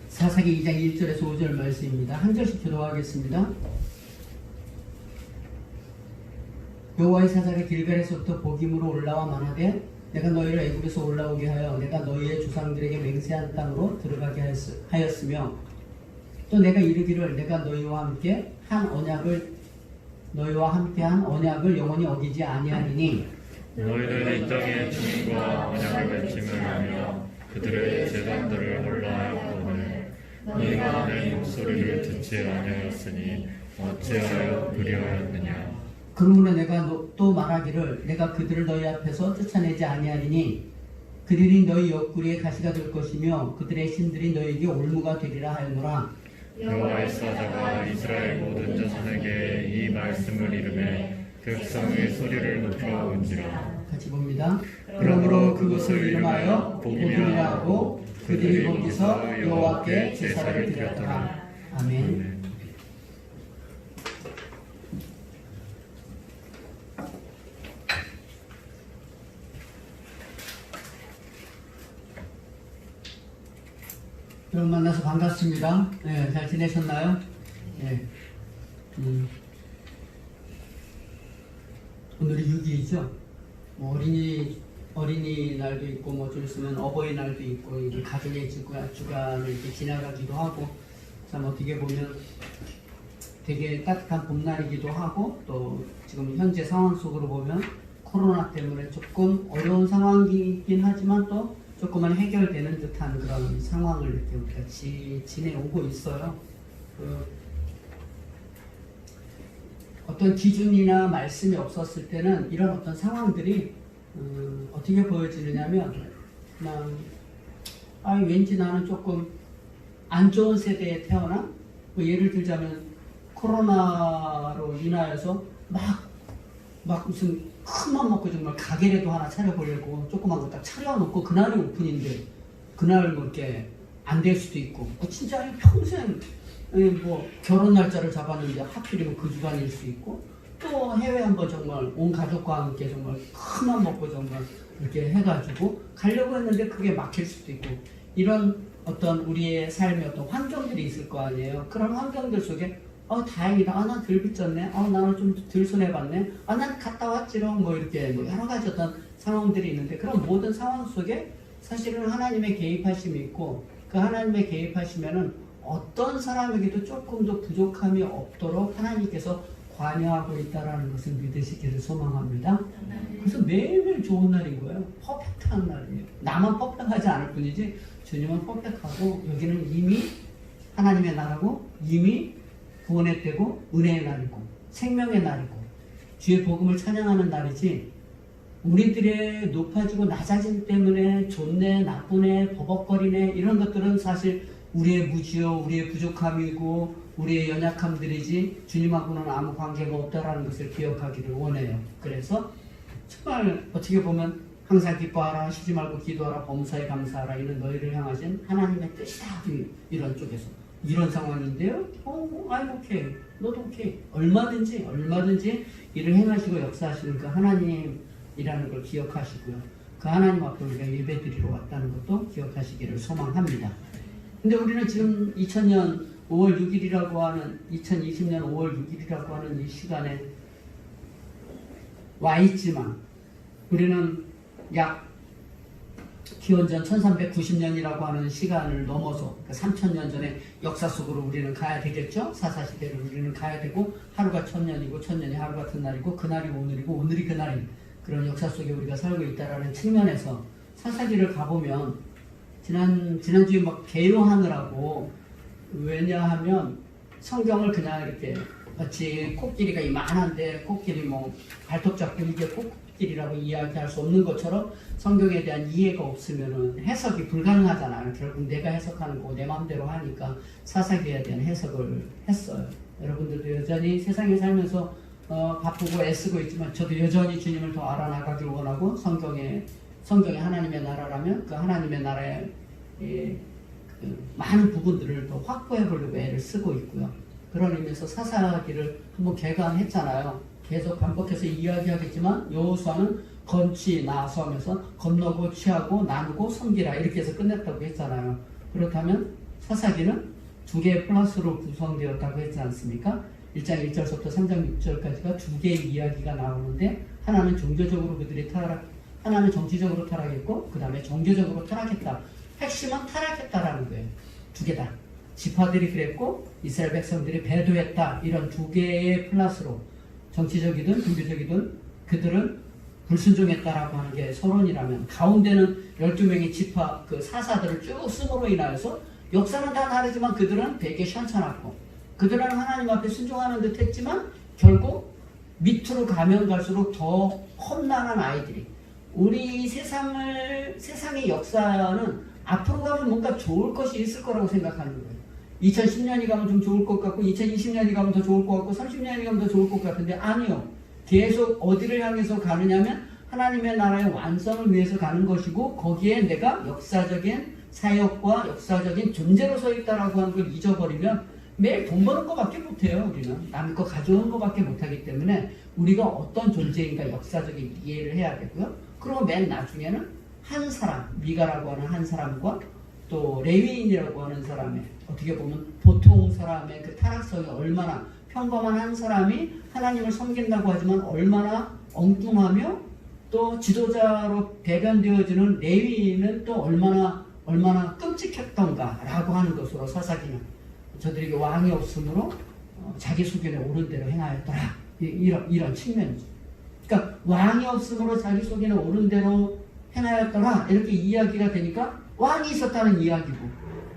사사기 2장 1절에서 5절 말씀입니다. 한 절씩 기도하겠습니다. 여호와의 사자가 길갈에서부터 보김으로 올라와 말하되 내가 너희를 애굽에서 올라오게 하여 내가 너희의 조상들에게 맹세한 땅으로 들어가게 하였으며 또 내가 이르기를 내가 너희와 함께 한 언약을 영원히 어기지 아니하리니 너희는 이 땅에 증인과 언약을 맺음을 하며 그들의 제단들을 헐라하였거늘 너희가 내 목소리를 듣지 아니하였으니 어찌하여 그리하였느냐. 그러므로 내가 또 말하기를 내가 그들을 너희 앞에서 쫓아내지 아니하리니 그들이 너희 옆구리에 가시가 될 것이며 그들의 신들이 너희에게 올무가 되리라 하였노라. 여호와의 사자가 이스라엘 모든 자손에게 이 말씀을 이르매 백성의 소리를 높여 온지라. 같이 봅니다. 그러므로 그것을 이름하여 복음이라 하고 그들이 거기서 여호와께 제사를 드렸더라. 아멘. 여러분 만나서 반갑습니다. 네, 잘 지내셨나요? 네. 오늘이 6일이죠. 뭐 어린이날도 있고 뭐 좀 있으면 어버이날도 있고 이게 가족의 주간을 이렇게 지나가기도 하고 참 어떻게 보면 되게 따뜻한 봄날이기도 하고 또 지금 현재 상황 속으로 보면 코로나 때문에 조금 어려운 상황이긴 하지만 또 조금은 해결되는 듯한 그런 상황을 이렇게 우리가 지내오고 있어요. 어떤 기준이나 말씀이 없었을 때는 이런 어떤 상황들이 어떻게 보여지느냐면 그냥 왠지 나는 조금 안 좋은 세대에 태어나 뭐 예를 들자면 코로나로 인하여서 막 무슨 큰 맘 먹고 정말 가게라도 하나 차려보려고 조그만 거 딱 차려놓고 그날이 오픈인데 그날 뭐 이렇게 안 될 수도 있고 진짜 평생 뭐 결혼 날짜를 잡았는데 하필이면 그 주간일 수 있고 또 해외 한번 정말 온 가족과 함께 정말 큰 맘 먹고 정말 이렇게 해가지고 가려고 했는데 그게 막힐 수도 있고 이런 어떤 우리의 삶의 어떤 환경들이 있을 거 아니에요. 그런 환경들 속에 다행이다. 난 덜 빚졌네. 나는 좀 덜 손해봤네. 난 갔다 왔지롱. 뭐 이렇게 뭐 여러 가지 어떤 상황들이 있는데 그런 모든 상황 속에 사실은 하나님의 개입하심이 있고 그 하나님의 개입하시면은 어떤 사람에게도 조금 더 부족함이 없도록 하나님께서 관여하고 있다라는 것을 믿으시기를 소망합니다. 그래서 매일매일 좋은 날인 거예요. 퍼펙트한 날이에요. 나만 퍼펙트하지 않을 뿐이지 주님은 퍼펙트하고 여기는 이미 하나님의 나라고 이미 구원의 때고 은혜의 날이고 생명의 날이고 주의 복음을 찬양하는 날이지 우리들의 높아지고 낮아짐 때문에 좋네 나쁘네 버벅거리네 이런 것들은 사실 우리의 무지요 우리의 부족함이고 우리의 연약함들이지 주님하고는 아무 관계가 없다라는 것을 기억하기를 원해요. 그래서 정말 어떻게 보면 항상 기뻐하라 쉬지 말고 기도하라 범사에 감사하라 이는 너희를 향하신 하나님의 뜻이다 이런 쪽에서 이런 상황인데요. I'm okay. 너도 okay. 얼마든지 일을 행하시고 역사하시는 그 하나님이라는 걸 기억하시고요. 그 하나님 앞에 우리가 예배드리러 왔다는 것도 기억하시기를 소망합니다. 근데 우리는 지금 2020년 5월 6일이라고 하는 이 시간에 와 있지만 우리는 약 기원전 1390년이라고 하는 시간을 넘어서 3000년 전의 역사 속으로 우리는 가야 되겠죠. 사사시대를 우리는 가야 되고 하루가 1000년이고 1000년이 하루 같은 날이고 그날이 오늘이고 오늘이 그날인 그런 역사 속에 우리가 살고 있다는 측면에서 사사기를 가보면 지난주에 막 개요하느라고 왜냐하면 성경을 그냥 이렇게 마치 코끼리가 이만한데 코끼리 뭐 발톱 잡고 이게 코끼리라고 이야기할 수 없는 것처럼 성경에 대한 이해가 없으면은 해석이 불가능하잖아요. 결국 내가 해석하는 거 내 마음대로 하니까 사사기에 대한 해석을 했어요. 여러분들도 여전히 세상에 살면서 바쁘고 애쓰고 있지만 저도 여전히 주님을 더 알아나가길 원하고 성경에 하나님의 나라라면 그 하나님의 나라의 그 많은 부분들을 더 확보해 보려고 애를 쓰고 있고요. 그런 의미에서 사사기를 한번 개관했잖아요. 계속 반복해서 이야기하겠지만 여호수아는 건치 나서 하면서 건너고 취하고 나누고 섬기라 이렇게 해서 끝냈다고 했잖아요. 그렇다면 사사기는 두 개의 플러스로 구성되었다고 했지 않습니까? 1장 1절부터 3장 6절까지가 두 개의 이야기가 나오는데 하나는 종교적으로 그들이 하나는 정치적으로 타락했고 그 다음에 종교적으로 타락했다. 핵심은 타락했다라는 거예요. 두 개다. 지파들이 그랬고 이스라엘 백성들이 배도했다. 이런 두 개의 플러스로 정치적이든 종교적이든 그들은 불순종했다라고 하는 게 서론이라면 가운데는 12명의 지파 그 사사들을 쭉 쓰므로 인하여서 역사는 다 다르지만 그들은 되게 시원찮았고 그들은 하나님 앞에 순종하는 듯 했지만 결국 밑으로 가면 갈수록 더 험난한 아이들이 우리 세상의 역사는 앞으로 가면 뭔가 좋을 것이 있을 거라고 생각하는 거예요. 2010년이 가면 좀 좋을 것 같고 2020년이 가면 더 좋을 것 같고 30년이 가면 더 좋을 것 같은데 아니요. 계속 어디를 향해서 가느냐면 하나님의 나라의 완성을 위해서 가는 것이고 거기에 내가 역사적인 사역과 역사적인 존재로 서 있다라고 하는 걸 잊어버리면 매일 돈 버는 것밖에 못해요. 우리는 남의 거 가져오는 것밖에 못하기 때문에 우리가 어떤 존재인가 역사적인 이해를 해야 되고요. 그리고 맨 나중에는 한 사람, 미가라고 하는 한 사람과 또 레위인이라고 하는 사람의 어떻게 보면 보통 사람의 그 타락성이 얼마나 평범한 한 사람이 하나님을 섬긴다고 하지만 얼마나 엉뚱하며 또 지도자로 대변되어지는 레위인은 또 얼마나 끔찍했던가라고 하는 것으로 사사기는 저들에게 왕이 없으므로 자기 소견에 옳은 대로 행하였더라. 이런 측면이죠. 그러니까 왕이 없으므로 자기 소견에 옳은 대로 행하였더라. 이렇게 이야기가 되니까 왕이 있었다는 이야기고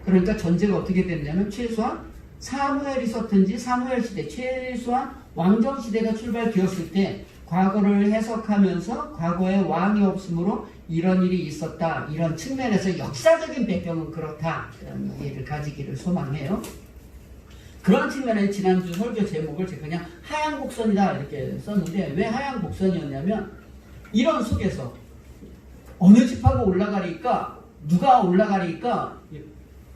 그러니까 전제가 어떻게 됐냐면 최소한 사무엘이 있었든지 사무엘 시대 최소한 왕정 시대가 출발되었을 때 과거를 해석하면서 과거에 왕이 없으므로 이런 일이 있었다. 이런 측면에서 역사적인 배경은 그렇다. 이런 이해를 가지기를 소망해요. 그런 측면에 지난주 설교 제목을 제가 그냥 하얀 곡선이다 이렇게 썼는데 왜 하얀 곡선이었냐면 이런 속에서 어느 집하고 올라가리까 누가 올라가리까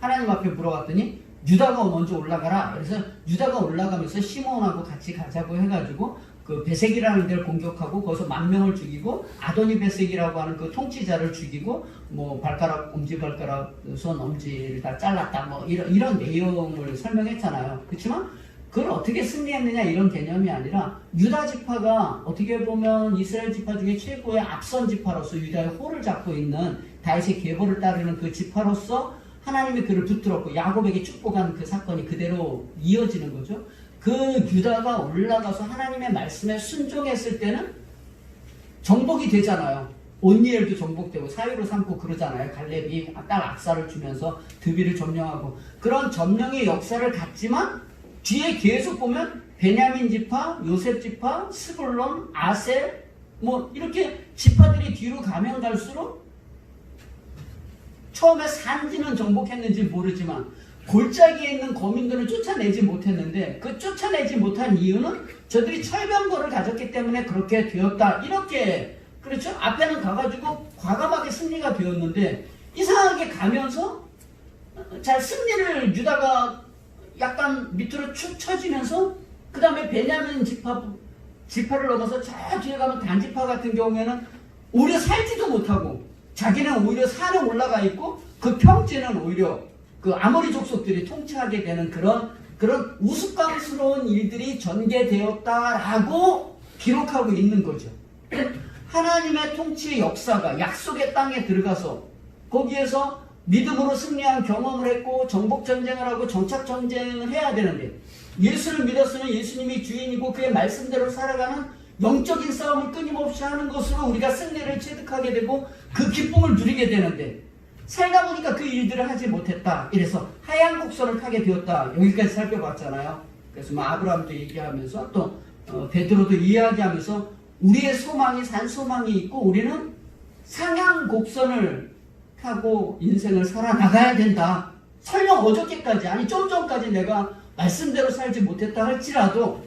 하나님 앞에 물어봤더니 유다가 먼저 올라가라. 그래서 유다가 올라가면서 시몬하고 같이 가자고 해가지고 그 베색이라는 데를 공격하고 거기서 10,000명을 죽이고 아도니 베색이라고 하는 그 통치자를 죽이고 뭐 발가락 엄지발가락 손 엄지를 다 잘랐다 뭐 이런 내용을 설명했잖아요. 그렇지만 그걸 어떻게 승리했느냐 이런 개념이 아니라 유다 지파가 어떻게 보면 이스라엘 지파 중에 최고의 앞선 지파로서 유다의 호를 잡고 있는 다윗의 계보를 따르는 그 지파로서 하나님이 그를 붙들었고 야곱에게 축복한 그 사건이 그대로 이어지는 거죠. 그 유다가 올라가서 하나님의 말씀에 순종했을 때는 정복이 되잖아요. 온니엘도 정복되고 사유로 삼고 그러잖아요. 갈렙이 딸 악사를 주면서 드비를 점령하고 그런 점령의 역사를 갖지만 뒤에 계속 보면 베냐민 지파, 요셉 지파, 스불론, 아셀 뭐 이렇게 지파들이 뒤로 가면 갈수록 처음에 산지는 정복했는지 모르지만 골짜기에 있는 거민들을 쫓아내지 못했는데 그 쫓아내지 못한 이유는 저들이 철병거를 가졌기 때문에 그렇게 되었다. 이렇게 그렇죠? 앞에는 가가지고 과감하게 승리가 되었는데 이상하게 가면서 잘 승리를 유다가 약간 밑으로 축 처지면서 그 다음에 베냐민 지파를 넘어서 저 뒤에 가면 단지파 같은 경우에는 오히려 살지도 못하고 자기는 오히려 산에 올라가 있고 그 평지는 오히려 그 아모리 족속들이 통치하게 되는 그런 우스꽝스러운 일들이 전개되었다라고 기록하고 있는 거죠. 하나님의 통치의 역사가 약속의 땅에 들어가서 거기에서 믿음으로 승리한 경험을 했고 정복전쟁을 하고 정착전쟁을 해야 되는데 예수를 믿었으면 예수님이 주인이고 그의 말씀대로 살아가는 영적인 싸움을 끊임없이 하는 것으로 우리가 승리를 체득하게 되고 그 기쁨을 누리게 되는데 살다 보니까 그 일들을 하지 못했다. 이래서 하얀 곡선을 타게 되었다. 여기까지 살펴봤잖아요. 그래서 뭐 아브라함도 얘기하면서 또 베드로도 이야기하면서 우리의 소망이 산소망이 있고 우리는 상향 곡선을 타고 인생을 살아나가야 된다. 설령 어저께까지 아니 좀 전까지 내가 말씀대로 살지 못했다 할지라도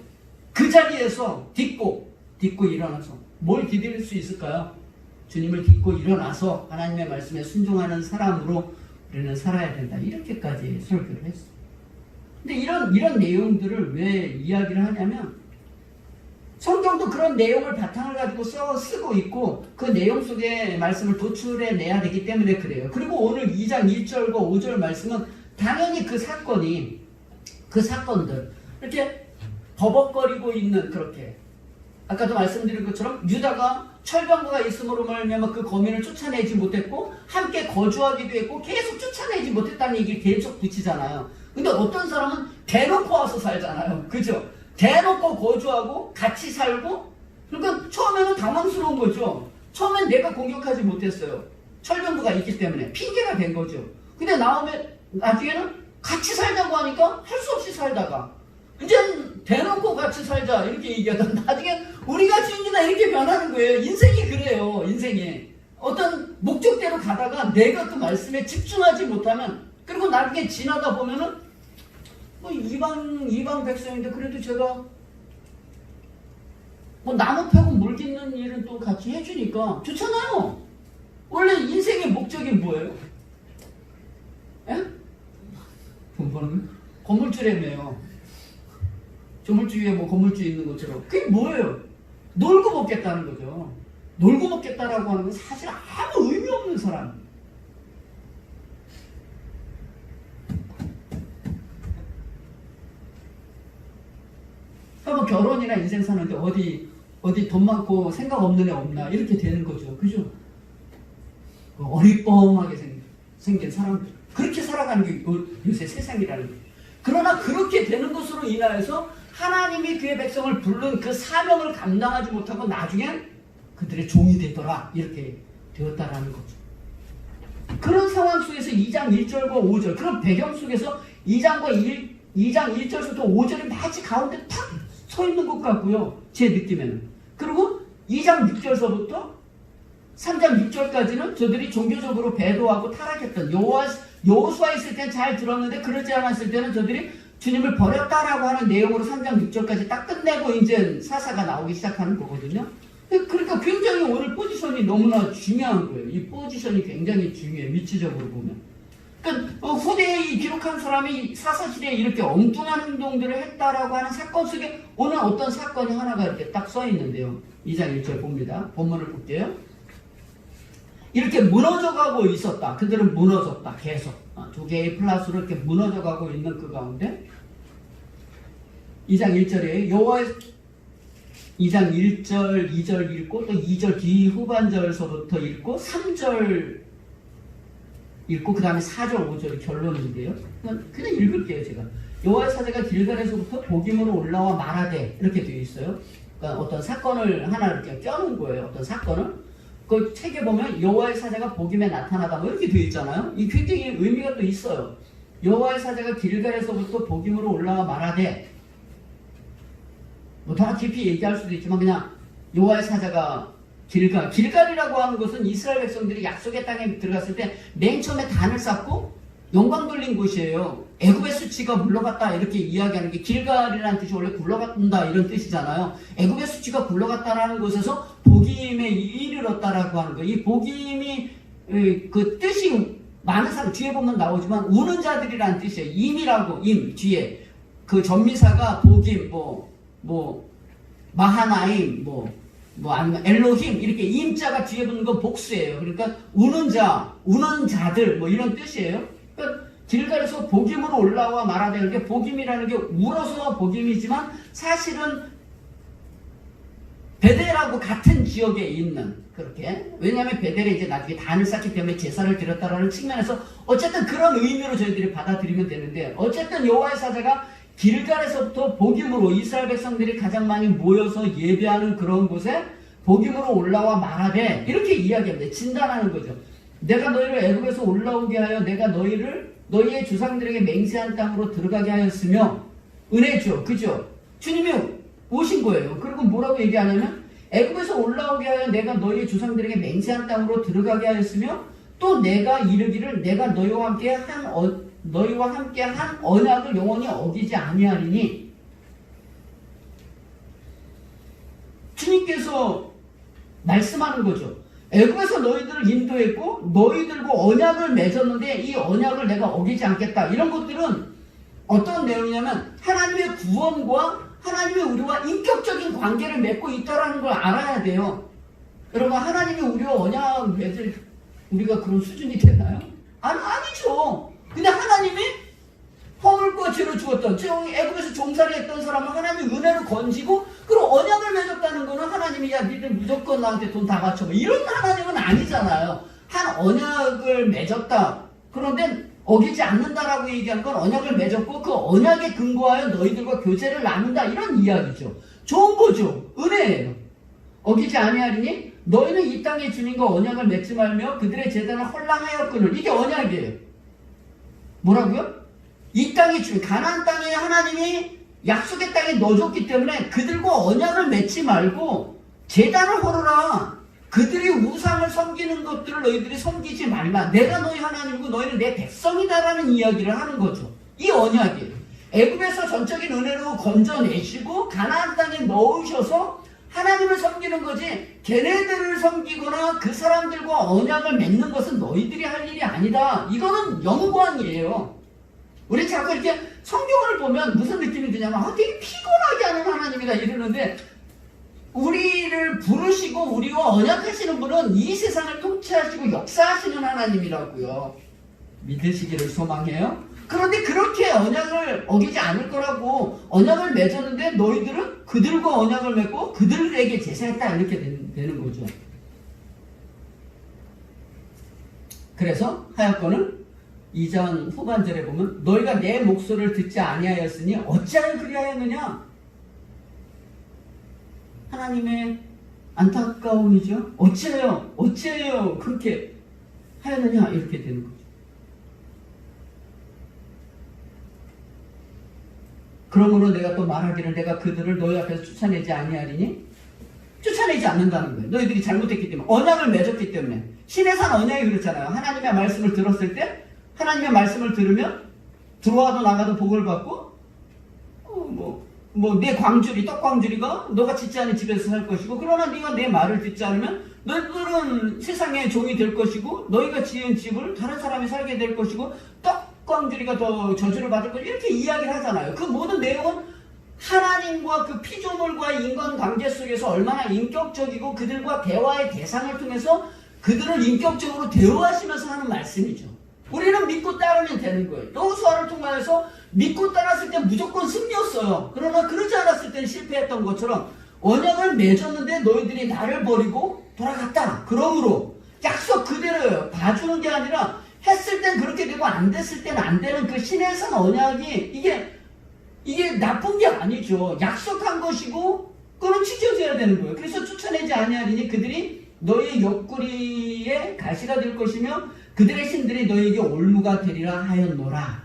그 자리에서 딛고 일어나서 뭘 디딜 수 있을까요? 주님을 딛고 일어나서 하나님의 말씀에 순종하는 사람으로 우리는 살아야 된다. 이렇게까지 설교를 했어요. 근데 이런 내용들을 왜 이야기를 하냐면 성경도 그런 내용을 바탕을 가지고 쓰고 있고 그 내용 속의 말씀을 도출해 내야 되기 때문에 그래요. 그리고 오늘 2장 1절과 5절 말씀은 당연히 그 사건들 이렇게 버벅거리고 있는 그렇게 아까도 말씀드린 것처럼 유다가 철병거가 있음으로 말미암아 그 거민을 쫓아내지 못했고 함께 거주하기도 했고 계속 쫓아내지 못했다는 얘기를 계속 붙이잖아요. 근데 어떤 사람은 대놓고 와서 살잖아요. 그죠? 대놓고 거주하고 같이 살고 그러니까 처음에는 당황스러운 거죠. 처음엔 내가 공격하지 못했어요. 철병거가 있기 때문에 핑계가 된 거죠. 근데 나중에는 같이 살자고 하니까 할 수 없이 살다가 이제 대놓고 같이 살자 이렇게 얘기하다 나중에 우리가 주인이다 이렇게 변하는 거예요. 인생이 그래요. 인생이 어떤 목적대로 가다가 내가 그 말씀에 집중하지 못하면 그리고 나중에 지나다 보면은 뭐 이방 백성인데 그래도 제가 뭐 나무 패고 물 깃는 일은 또 같이 해주니까 좋잖아요. 원래 인생의 목적이 뭐예요? 예? 돈 버는 거? 건물주라며요. 조물주 위에 뭐 건물주 있는 것처럼. 그게 뭐예요? 놀고 먹겠다는 거죠. 놀고 먹겠다라고 하는 건 사실 아무 의미 없는 사람. 그러니까 뭐 결혼이나 인생 사는데 어디 돈 많고 생각 없는 애 없나 이렇게 되는 거죠. 그죠? 어리뻥하게 생긴 사람들. 그렇게 살아가는 게 요새 세상이라는 거예요. 그러나 그렇게 되는 것으로 인하여서 하나님이 그의 백성을 부른 그 사명을 감당하지 못하고 나중엔 그들의 종이 되더라 이렇게 되었다라는 거죠. 그런 상황 속에서 2장 1절과 5절 그런 배경 속에서 2장 1절부터 5절이 마치 가운데 탁 서 있는 것 같고요. 제 느낌에는. 그리고 2장 6절서부터 3장 6절까지는 저들이 종교적으로 배도하고 타락했던 여호수아 있을 땐 잘 들었는데 그러지 않았을 때는 저들이 주님을 버렸다라고 하는 내용으로 3장 6절까지 딱 끝내고 이제 사사가 나오기 시작하는 거거든요. 그러니까 굉장히 오늘 포지션이 너무나 중요한 거예요. 이 포지션이 굉장히 중요해요. 위치적으로 보면. 그러니까 후대에 기록한 사람이 사사시대에 이렇게 엉뚱한 행동들을 했다라고 하는 사건 속에 오늘 어떤 사건이 하나가 이렇게 딱 써 있는데요. 2장 1절 봅니다. 본문을 볼게요. 이렇게 무너져가고 있었다. 그들은 무너졌다. 계속 두 개의 플러스로 이렇게 무너져가고 있는 그 가운데 2장 1절에 여호와의 2장 1절, 2절 읽고 또 2절 뒤 후반절서부터 읽고 3절 읽고 그 다음에 4절, 5절이 결론인데요. 그냥 읽을게요. 제가. 여호와의 사자가 길갈에서부터 복임으로 올라와 말하되 이렇게 되어 있어요. 그러니까 어떤 사건을 하나 이렇게 껴놓은 거예요. 어떤 사건을. 그 책에 보면 여호와의 사자가 복임에 나타나다 뭐 이렇게 되어 있잖아요. 이 굉장히 의미가 또 있어요. 여호와의 사자가 길갈에서부터 복임으로 올라와 말하되 뭐 더 깊이 얘기할 수도 있지만 그냥 여호와의 사자가 길갈이라고 하는 것은 이스라엘 백성들이 약속의 땅에 들어갔을 때 맨 처음에 단을 쌓고 영광 돌린 곳이에요. 애굽의 수치가 물러갔다 이렇게 이야기하는 게 길갈이라는 뜻이 원래 굴러간다 이런 뜻이잖아요. 애굽의 수치가 굴러갔다라는 곳에서 복임에 이르렀다라고 하는 거예요. 이 복임이 그 뜻이 많은 사람 뒤에 보면 나오지만 우는 자들이라는 뜻이에요. 임이라고 임 뒤에 그 전미사가 복임 마하나임 아니면 엘로힘 이렇게 임자가 뒤에 붙는 건 복수예요. 그러니까 우는 자, 우는 자들 뭐 이런 뜻이에요. 그러니까 길갈에서 복임으로 올라와 말하되는 게 복임이라는 게 울어서 복임이지만 사실은 베델하고 같은 지역에 있는 그렇게 왜냐하면 베델에 이제 나중에 단을 쌓기 때문에 제사를 드렸다라는 측면에서 어쨌든 그런 의미로 저희들이 받아들이면 되는데 어쨌든 여호와의 사자가 길갈에서부터 복임으로 이스라엘 백성들이 가장 많이 모여서 예배하는 그런 곳에 복임으로 올라와 말하되 이렇게 이야기합니다. 진단하는 거죠. 내가 너희를 애굽에서 올라오게 하여 내가 너희의 조상들에게 맹세한 땅으로 들어가게 하였으며 은혜죠. 그죠? 주님이 오신 거예요. 그리고 뭐라고 얘기하냐면 애굽에서 올라오게 하여 내가 너희의 조상들에게 맹세한 땅으로 들어가게 하였으며 또 내가 이르기를 내가 너희와 함께 한 언약을 영원히 어기지 아니하리니 주님께서 말씀하는 거죠. 애굽에서 너희들을 인도했고 너희들과 언약을 맺었는데 이 언약을 내가 어기지 않겠다. 이런 것들은 어떤 내용이냐면 하나님의 구원과 하나님의 우리와 인격적인 관계를 맺고 있다는 걸 알아야 돼요. 여러분 하나님이 우리와 언약 맺을 우리가 그런 수준이 되나요? 아니죠. 근데 하나님이 너희들과 죄로 죽었던 애굽에서 종살이 했던 사람은 하나님이 은혜로 건지고 그리고 언약을 맺었다는 거는 하나님이 야 니들 무조건 나한테 돈 다 바쳐 이런 하나님은 아니잖아요. 한 언약을 맺었다. 그런데 어기지 않는다라고 얘기한 건 언약을 맺었고 그 언약에 근거하여 너희들과 교제를 나눈다 이런 이야기죠. 좋은 거죠. 은혜예요. 어기지 아니하리니 너희는 이 땅의 주님과 언약을 맺지 말며 그들의 재단을 헐랑하였거늘. 이게 언약이에요. 뭐라고요? 이 땅의 주님 가나안 땅에 하나님이 약속의 땅에 넣어줬기 때문에 그들과 언약을 맺지 말고 재단을 헐어라. 그들이 우상을 섬기는 것들을 너희들이 섬기지 말라. 내가 너희 하나님이고 너희는 내 백성이다라는 이야기를 하는 거죠. 이 언약이에요. 애굽에서 전적인 은혜로 건져내시고 가나안 땅에 넣으셔서 하나님을 섬기는 거지 걔네들을 섬기거나 그 사람들과 언약을 맺는 것은 너희들이 할 일이 아니다. 이거는 영광이에요. 우리 자꾸 이렇게 성경을 보면 무슨 느낌이 드냐면 되게 피곤하게 하는 하나님이다 이러는데 우리를 부르시고 우리와 언약하시는 분은 이 세상을 통치하시고 역사하시는 하나님이라고요. 믿으시기를 소망해요. 그런데 그렇게 언약을 어기지 않을 거라고 언약을 맺었는데 너희들은 그들과 언약을 맺고 그들에게 제사했다 이렇게 되는 거죠. 그래서 하였거늘 2장 후반절에 보면 너희가 내 목소리를 듣지 아니하였으니 어찌하여 그리하였느냐. 하나님의 안타까움이죠. 어찌하여 그렇게 하였느냐 이렇게 되는 거죠. 그러므로 내가 또 말하기를 내가 그들을 너희 앞에서 쫓아내지 아니하리니 쫓아내지 않는다는 거예요. 너희들이 잘못했기 때문에 언약을 맺었기 때문에 신의 산 언약이 그렇잖아요. 하나님의 말씀을 들었을 때 하나님의 말씀을 들으면 들어와도 나가도 복을 받고 내 광주리 떡광주리가 너가 짓지 않은 집에서 살 것이고 그러나 네가 내 말을 듣지 않으면 너희들은 세상의 종이 될 것이고 너희가 지은 집을 다른 사람이 살게 될 것이고 떡광주리가 더 저주를 받을 것이고 이렇게 이야기를 하잖아요. 그 모든 내용은 하나님과 그 피조물과의 인간관계 속에서 얼마나 인격적이고 그들과 대화의 대상을 통해서 그들을 인격적으로 대화하시면서 하는 말씀이죠. 우리는 믿고 따르면 되는 거예요. 여호수아를 통하여서 믿고 따랐을 때 무조건 승리였어요. 그러나 그러지 않았을 때는 실패했던 것처럼 언약을 맺었는데 너희들이 나를 버리고 돌아갔다. 그러므로 약속 그대로예요. 봐주는 게 아니라 했을 땐 그렇게 되고 안 됐을 때는 안 되는 그 신의 산 언약이 이게 나쁜 게 아니죠. 약속한 것이고 그건 지켜져야 되는 거예요. 그래서 쫓아내지 아니하리니 그들이 너희의 옆구리에 가시가 될 것이며 그들의 신들이 너희에게 올무가 되리라 하였노라.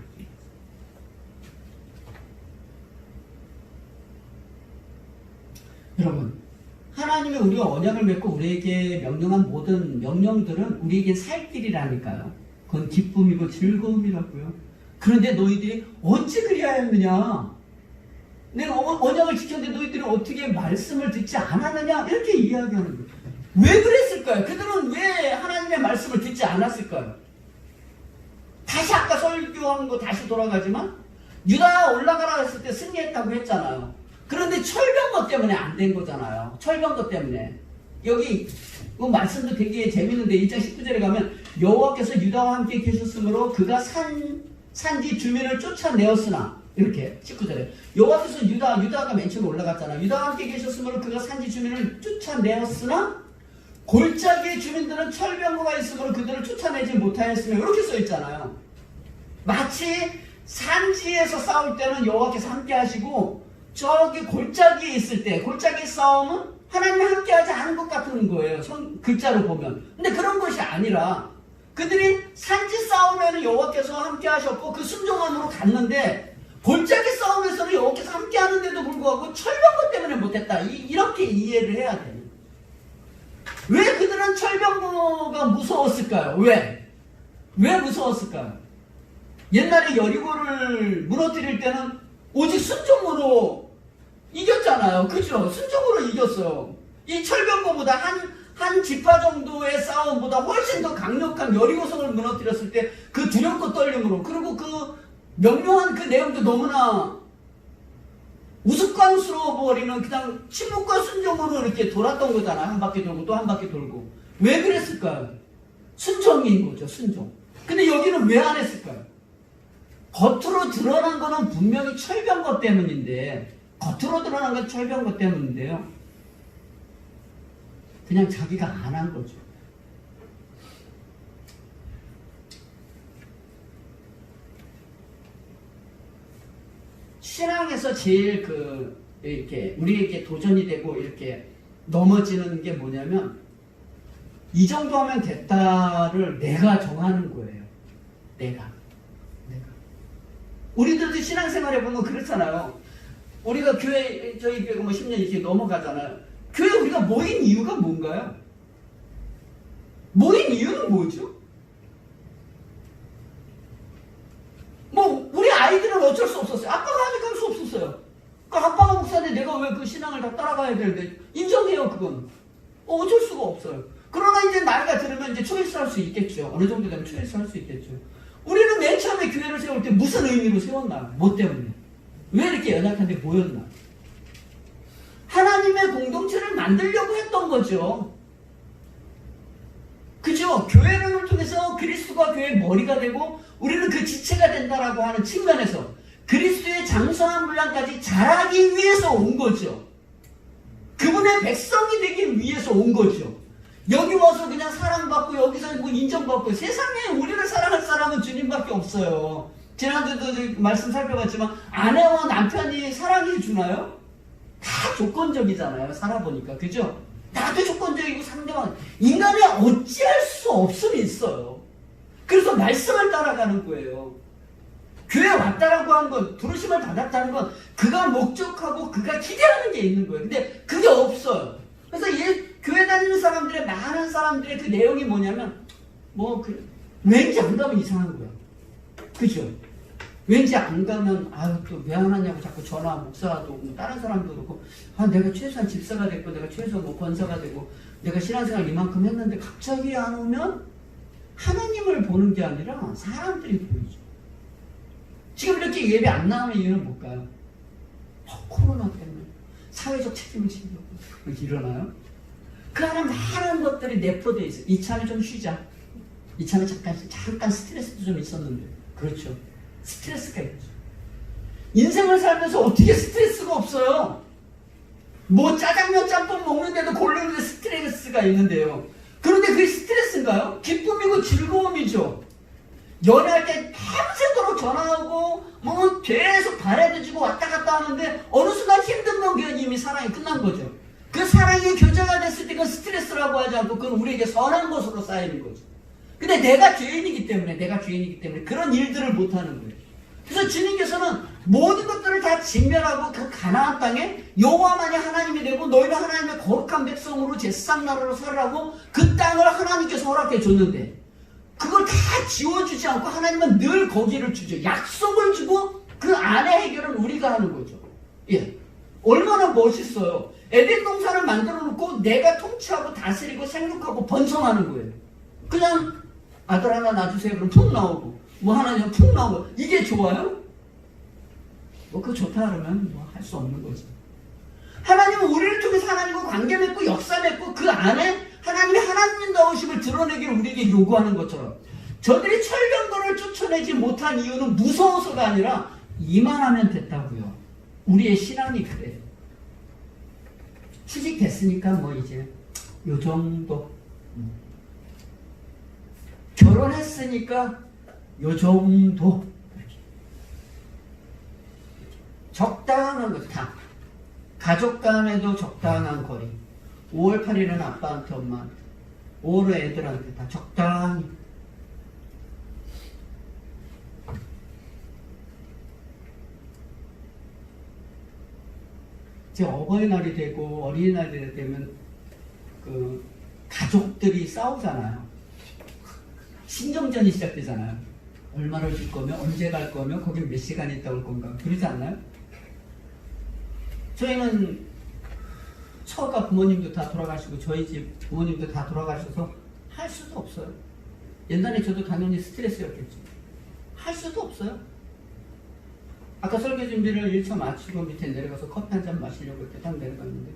여러분, 하나님이 우리와 언약을 맺고 우리에게 명령한 모든 명령들은 우리에게 살 길이라니까요. 그건 기쁨이고 즐거움이라고요. 그런데 너희들이 어찌 그리하였느냐? 내가 언약을 지켰는데 너희들이 어떻게 말씀을 듣지 않았느냐? 이렇게 이야기하는 거예요. 왜 그랬을까요? 그들은 왜 하나님의 말씀을 듣지 않았을까요? 다시 아까 설교한 거 다시 돌아가지만 유다 올라가라 했을 때 승리했다고 했잖아요. 그런데 철병거 때문에 안 된 거잖아요. 철병거 때문에. 여기 말씀도 되게 재밌는데 1장 19절에 가면 여호와께서 유다와 함께 계셨으므로 그가 산지 주민을 쫓아내었으나 이렇게 19절에 여호와께서 유다가 맨 처음에 올라갔잖아요. 유다와 함께 계셨으므로 그가 산지 주민을 쫓아내었으나 골짜기의 주민들은 철병거가 있으므로 그들을 쫓아내지 못하였으며 이렇게 써있잖아요. 마치 산지에서 싸울 때는 여호와께서 함께 하시고 저기 골짜기에 있을 때 골짜기 싸움은 하나님이 함께 하지 않은 것 같은 거예요. 글자로 보면. 근데 그런 것이 아니라 그들이 산지 싸움에는 여호와께서 함께 하셨고 그 순종함으로 갔는데 골짜기 싸움에서는 여호와께서 함께 하는데도 불구하고 철병거 때문에 못했다. 이렇게 이해를 해야 돼요. 왜 그들은 철병거가 무서웠을까요? 왜 무서웠을까요? 옛날에 여리고를 무너뜨릴 때는 오직 순종으로 이겼잖아요. 그죠? 순종으로 이겼어요. 이 철병거보다 한 지파 정도의 싸움보다 훨씬 더 강력한 여리고성을 무너뜨렸을 때 그 두렵고 떨림으로 그리고 그 명료한 그 내용도 너무나 우스꽝스러워 버리는 그냥 침묵과 순종으로 이렇게 돌았던 거잖아요. 한 바퀴 돌고 또 한 바퀴 돌고. 왜 그랬을까요? 순종인 거죠. 순종. 근데 여기는 왜 안 했을까요? 겉으로 드러난 거는 분명히 철병거 때문인데, 겉으로 드러난 건 철병거 때문인데요. 그냥 자기가 안 한 거죠. 신앙에서 제일 이렇게 우리에게 도전이 되고 이렇게 넘어지는 게 뭐냐면, 이 정도 하면 됐다를 내가 정하는 거예요. 내가. 우리들도 신앙생활 해보면 그렇잖아요. 우리가 교회, 저희 교회가 뭐 10년 이렇게 넘어가잖아요. 교회 우리가 모인 이유가 뭔가요? 모인 이유는 뭐죠? 뭐, 우리 아이들은 어쩔 수 없었어요. 아빠가 하니까 할 수 없었어요. 그러니까 아빠가 목사인데 내가 왜 그 신앙을 다 따라가야 되는데, 인정해요, 그건. 어쩔 수가 없어요. 그러나 이제 나이가 들으면 이제 초이스 할 수 있겠죠. 어느 정도 되면 초이스 할 수 있겠죠. 우리는 맨 처음에 교회를 세울 때 무슨 의미로 세웠나? 뭐 때문에? 왜 이렇게 연약한데 모였나? 하나님의 공동체를 만들려고 했던 거죠. 그죠? 교회를 통해서 그리스도가 교회의 머리가 되고 우리는 그 지체가 된다라고 하는 측면에서 그리스도의 장성한 분량까지 자라기 위해서 온 거죠. 그분의 백성이 되기 위해서 온 거죠. 여기 와서 그냥 사랑받고 여기서 뭐 인정받고, 세상에 우리를 사랑할 사람은 주님밖에 없어요. 지난주도 말씀 살펴봤지만 아내와 남편이 사랑해 주나요? 다 조건적이잖아요. 살아보니까. 그죠? 다들 조건적이고 상대방, 인간이 어찌할 수 없음이 있어요. 그래서 말씀을 따라가는 거예요. 교회 왔다라고 한 건, 부르심을 받았다는 건 그가 목적하고 그가 기대하는 게 있는 거예요. 근데 그게 없어요. 그래서 교회 다니는 사람들의, 많은 사람들의 그 내용이 뭐냐면, 왠지 안 가면 이상한 거야. 그죠? 왠지 안 가면, 또 왜 안 하냐고 자꾸 전화, 목사도 오고, 다른 사람도 그렇고, 내가 최소한 집사가 됐고, 내가 최소한 뭐 권사가 되고, 내가 신앙생활 이만큼 했는데 갑자기 안 오면 하나님을 보는 게 아니라 사람들이 보이죠. 지금 이렇게 예배 안 나오는 이유는 뭘까요? 코로나 때문에 사회적 책임을 지려고 일어나요? 그 안에 많은 것들이 내포되어 있어요. 이참에 좀 쉬자. 이참에 잠깐 스트레스도 좀 있었는데. 그렇죠. 스트레스가 있죠. 인생을 살면서 어떻게 스트레스가 없어요? 뭐 짜장면 짬뽕 먹는데도 고르는데 스트레스가 있는데요. 그런데 그게 스트레스인가요? 기쁨이고 즐거움이죠. 연애할 때 밤새도록 전화하고 뭐 계속 바래도 왔다 갔다 하는데 어느 순간 힘든 건 그냥 이미 사랑이 끝난 거죠. 그 사랑이 교제가 됐을 때 그건 스트레스라고 하지 않고 그건 우리에게 선한 것으로 쌓이는 거죠. 근데 내가 죄인이기 때문에 그런 일들을 못하는 거예요. 그래서 주님께서는 모든 것들을 다 진멸하고 그 가나안 땅에 여호와만이 하나님이 되고 너희는 하나님의 거룩한 백성으로 제사장 나라로 살으라고 그 땅을 하나님께서 허락해 줬는데 그걸 다 지워주지 않고 하나님은 늘 거기를 주죠. 약속을 주고 그 안에 해결은 우리가 하는 거죠. 예, 얼마나 멋있어요. 에덴 동산을 만들어 놓고 내가 통치하고 다스리고 생육하고 번성하는 거예요. 그냥 아들 하나 낳아주세요. 그럼 푹 나오고 뭐 하나 푹 나오고. 이게 좋아요? 그거 좋다 그러면 할 수 없는 거죠. 하나님은 우리를 통해서 하나님과 관계 맺고 역사 맺고 그 안에 하나님의 하나님다우심을 드러내기를 우리에게 요구하는 것처럼 저들이 철병거를 쫓아내지 못한 이유는 무서워서가 아니라 이만하면 됐다고요. 우리의 신앙이 그래요. 취직됐으니까 뭐 이제 요 정도, 결혼했으니까 요 정도, 적당한 것 다. 가족 간에도 적당한 거리. 5월 8일은 아빠한테 엄마한테, 5월은 애들한테 다 적당히. 이제 어버이날이 되고 어린이날이 되면 그 가족들이 싸우잖아요. 신경전이 시작되잖아요. 얼마를 줄 거며 언제 갈 거며 거기 몇 시간 있다 올 건가 그러지 않나요? 저희는 처가 부모님도 다 돌아가시고 저희 집 부모님도 다 돌아가셔서 할 수도 없어요. 옛날에 저도 당연히 스트레스였겠죠. 할 수도 없어요. 아까 설계 준비를 1차 마치고 밑에 내려가서 커피 한 잔 마시려고 이렇게 딱 내려갔는데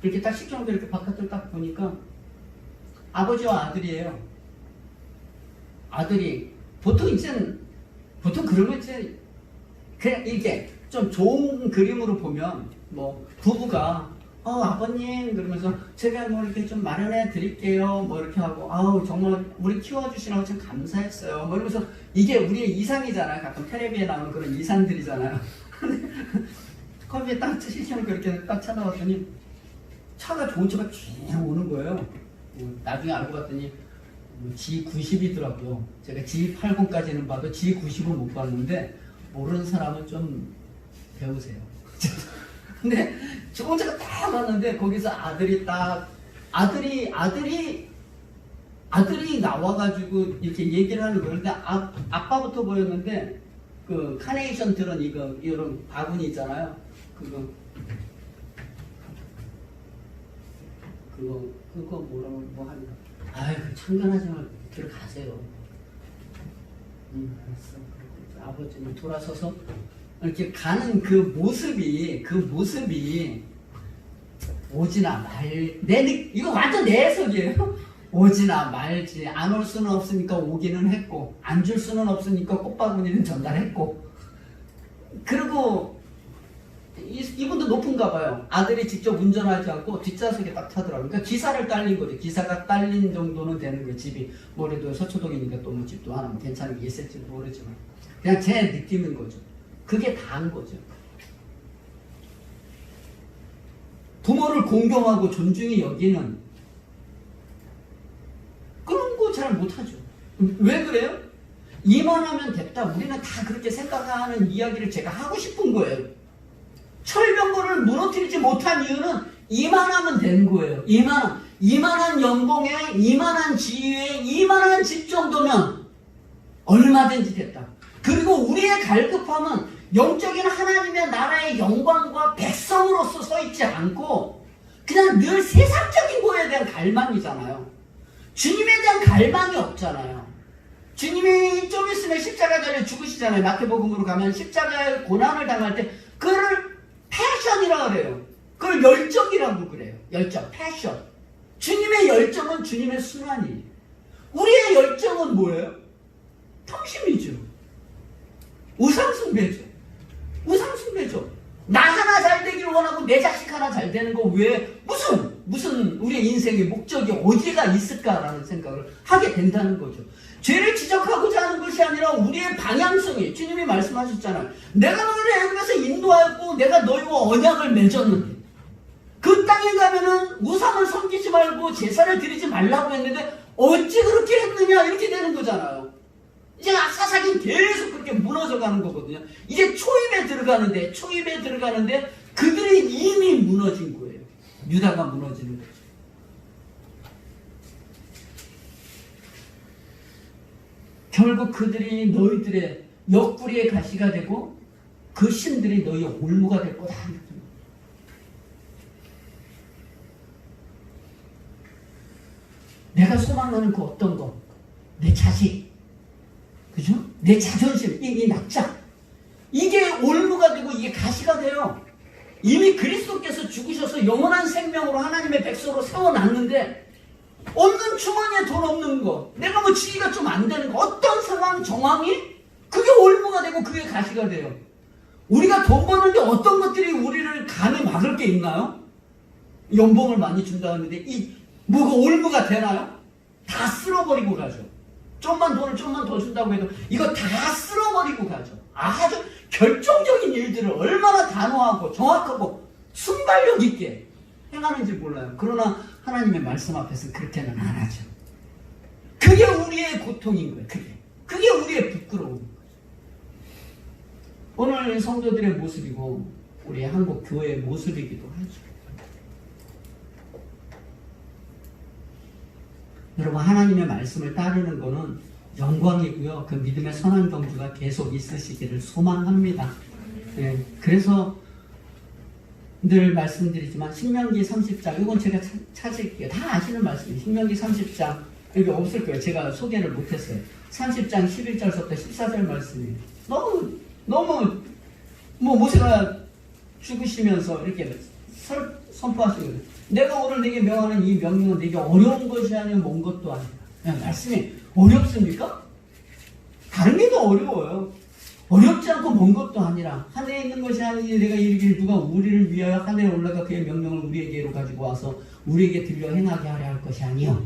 이렇게 딱 식정도 이렇게 바깥을 딱 보니까 아버지와 아들이에요. 아들이 보통 이제는 보통 그런 거 이제 그냥 이게 좀 좋은 그림으로 보면 뭐 부부가 아버님 그러면서 제가 뭐 이렇게 좀 마련해 드릴게요 뭐 이렇게 하고 아우 정말 우리 키워주시라고 참 감사했어요 뭐 이러면서 이게 우리의 이상이잖아요. 가끔 텔레비에 나오는 그런 이상들이잖아요. 커피에 딱 시켜놓고 이렇게 딱 찾아왔더니 차가 좋은 차가 쭉 오는 거예요. 나중에 알고 봤더니 G90이더라고요. 제가 G80까지는 봐도 G90은 못 봤는데 모르는 사람은 좀 배우세요. 근데 좋은 차가 딱 왔는데 거기서 아들이 나와가지고 이렇게 얘기를 하는 거예요. 근데 아빠부터 보였는데 그 카네이션 들은 이런 바구니 있잖아요. 그거 뭐라고 뭐 하니까 아유 참견하지 말고 들어가세요. 알았어. 아버지는 돌아서서 이렇게 가는 그 모습이 오지나 이거 완전 내 해석이에요. 오지나 말지 안 올 수는 없으니까 오기는 했고 안 줄 수는 없으니까 꽃바구니는 전달했고 그리고 이분도 높은가 봐요. 아들이 직접 운전하지 않고 뒷좌석에 딱 타더라고요. 그러니까 기사를 딸린 거죠. 기사가 딸린 정도는 되는 거예요. 집이 뭐래도 서초동이니까 또 뭐 집도 하나 뭐 괜찮은 게 있을지 모르지만 그냥 제 느낌인 거죠. 그게 다인 거죠. 부모를 공경하고 존중히 여기는 그런 거 잘 못하죠. 왜 그래요? 이만하면 됐다. 우리는 다 그렇게 생각하는 이야기를 제가 하고 싶은 거예요. 철병거를 무너뜨리지 못한 이유는 이만하면 된 거예요. 이만한 연봉에, 이만한 지위에, 이만한 집 정도면 얼마든지 됐다. 그리고 우리의 갈급함은 영적인 하나님의 나라의 영광과 백성으로서 서 있지 않고 그냥 늘 세상적인 거에 대한 갈망이잖아요. 주님에 대한 갈망이 없잖아요. 주님이 좀 있으면 십자가 달려 죽으시잖아요. 마태복음으로 가면 십자가의 고난을 당할 때 그걸 패션이라고 그래요. 그걸 열정이라고 그래요. 열정, 패션. 주님의 열정은 주님의 순환이에요. 우리의 열정은 뭐예요? 탐심이죠. 우상숭배죠. 나 하나 잘 되기를 원하고 내 자식 하나 잘 되는 거 왜 무슨 우리의 인생의 목적이 어디가 있을까라는 생각을 하게 된다는 거죠. 죄를 지적하고자 하는 것이 아니라 우리의 방향성이 주님이 말씀하셨잖아요. 내가 너희를 애굽에서 인도하였고 내가 너희와 언약을 맺었는데 그 땅에 가면은 우상을 섬기지 말고 제사를 드리지 말라고 했는데 어찌 그렇게 했느냐 이렇게 되는 거잖아요. 이제 사사기 계속 그렇게 무너져가는 거거든요. 이제 초입에 들어가는데 그들이 이미 무너진 거예요. 유다가 무너지는 거죠. 결국 그들이 너희들의 옆구리의 가시가 되고 그 신들이 너희의 올무가 될 거다. 내가 소망하는 그 어떤 것, 내 자식, 그죠? 내 자존심, 이 낙장, 이게 올무가 되고 이게 가시가 돼요. 이미 그리스도께서 죽으셔서 영원한 생명으로 하나님의 백성으로 세워놨는데 없는 주머니에 돈 없는 거, 내가 뭐 지위가 좀 안 되는 거, 어떤 상황, 정황이 그게 올무가 되고 그게 가시가 돼요. 우리가 돈 버는데 어떤 것들이 우리를 감히 막을 게 있나요? 연봉을 많이 준다는데 뭐가 올무가 되나요? 다 쓸어버리고 가죠. 돈을 좀만 더 준다고 해도 이거 다 쓸어버리고 가죠. 아주 결정적인 일들을 얼마나 단호하고 정확하고 순발력 있게 행하는지 몰라요. 그러나 하나님의 말씀 앞에서 그렇게는 안 하죠. 그게 우리의 고통인 거예요. 그게 우리의 부끄러운 거죠. 오늘 성도들의 모습이고 우리 한국 교회의 모습이기도 하죠. 여러분, 하나님의 말씀을 따르는 것은 영광이고요. 그 믿음의 선한 경주가 계속 있으시기를 소망합니다. 네, 그래서 늘 말씀드리지만 신명기 30장, 이건 제가 찾을게요. 다 아시는 말씀이에요. 신명기 30장, 여기 없을 거예요. 제가 소개를 못했어요. 30장 11절부터 14절 말씀이에요. 너무 모세가 죽으시면서 이렇게 선포하시는 거예요. 내가 오늘 네게 명하는 이 명령은 네게 어려운 것이 아니라 먼 것도 아니다. 말씀이 어렵습니까? 다른 게 더 어려워요. 어렵지 않고 먼 것도 아니라 하늘에 있는 것이 아니니 내가 이르기를 누가 우리를 위하여 하늘에 올라가 그의 명령을 우리에게로 가지고 와서 우리에게 들려 행하게 하려 할 것이 아니요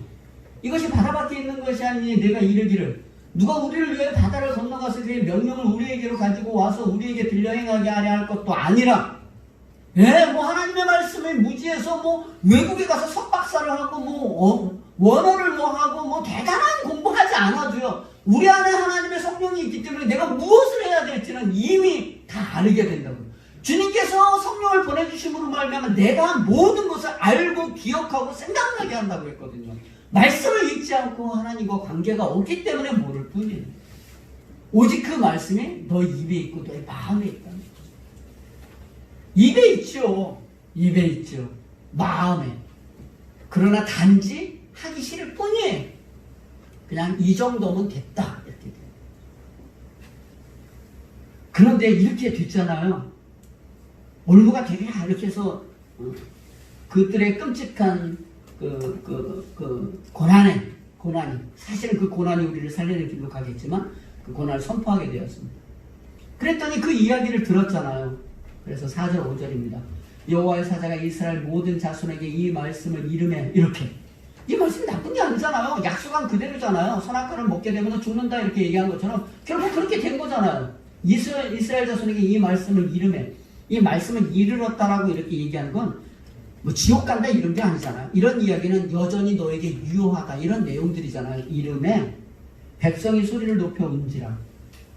이것이 바다 밖에 있는 것이 아니니 내가 이르기를 누가 우리를 위하여 바다를 건너가서 그의 명령을 우리에게로 가지고 와서 우리에게 들려 행하게 하려 할 것도 아니라 뭐 하나님의 말씀에 무지해서 뭐 외국에 가서 석박사를 하고 뭐 원어를 뭐 하고 뭐 대단한 공부하지 않아도요 우리 안에 하나님의 성령이 있기 때문에 내가 무엇을 해야 될지는 이미 다 알게 된다고. 주님께서 성령을 보내주심으로 말미암아 내가 모든 것을 알고 기억하고 생각나게 한다고 했거든요. 말씀을 읽지 않고 하나님과 관계가 없기 때문에 모를 뿐이에요. 오직 그 말씀이 너 입에 있고 너의 마음에 있다. 입에 있죠. 입에 있죠. 마음에. 그러나 단지 하기 싫을 뿐이에요. 그냥 이 정도면 됐다. 이렇게 돼요. 그런데 이렇게 됐잖아요. 올무가 되게 이렇게 해서 그들의 끔찍한 고난이 사실은 그 고난이 우리를 살리는 길로 가겠지만 그 고난을 선포하게 되었습니다. 그랬더니 그 이야기를 들었잖아요. 그래서 4절 5절입니다. 여호와의 사자가 이스라엘 모든 자손에게 이 말씀을 이르매 이렇게 이 말씀이 나쁜 게 아니잖아요. 약속한 그대로잖아요. 선악과를 먹게 되면 죽는다 이렇게 얘기한 것처럼 결국 그렇게 된 거잖아요. 이스라엘 자손에게 이 말씀을 이르매 이 말씀을 이르렀다라고 이렇게 얘기하는 건 뭐 지옥 간다 이런 게 아니잖아요. 이런 이야기는 여전히 너에게 유효하다 이런 내용들이잖아요. 이름에 백성이 소리를 높여 운지라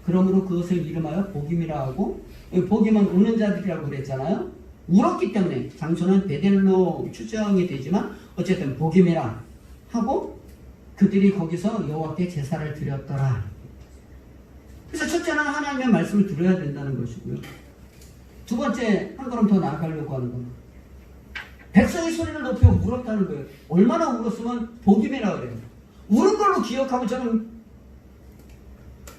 그러므로 그것을 이름하여 복임이라 하고 복임은 우는 자들이라고 그랬잖아요. 울었기 때문에 장소는 베델로 추정이 되지만 어쨌든 복임이라 하고 그들이 거기서 여호와께 제사를 드렸더라. 그래서 첫째는 하나님의 말씀을 들어야 된다는 것이고요. 두 번째 한 걸음 더 나아가려고 하는 겁니다. 백성이 소리를 높여 울었다는 거예요. 얼마나 울었으면 복임이라 그래요. 우는 걸로 기억하면 저는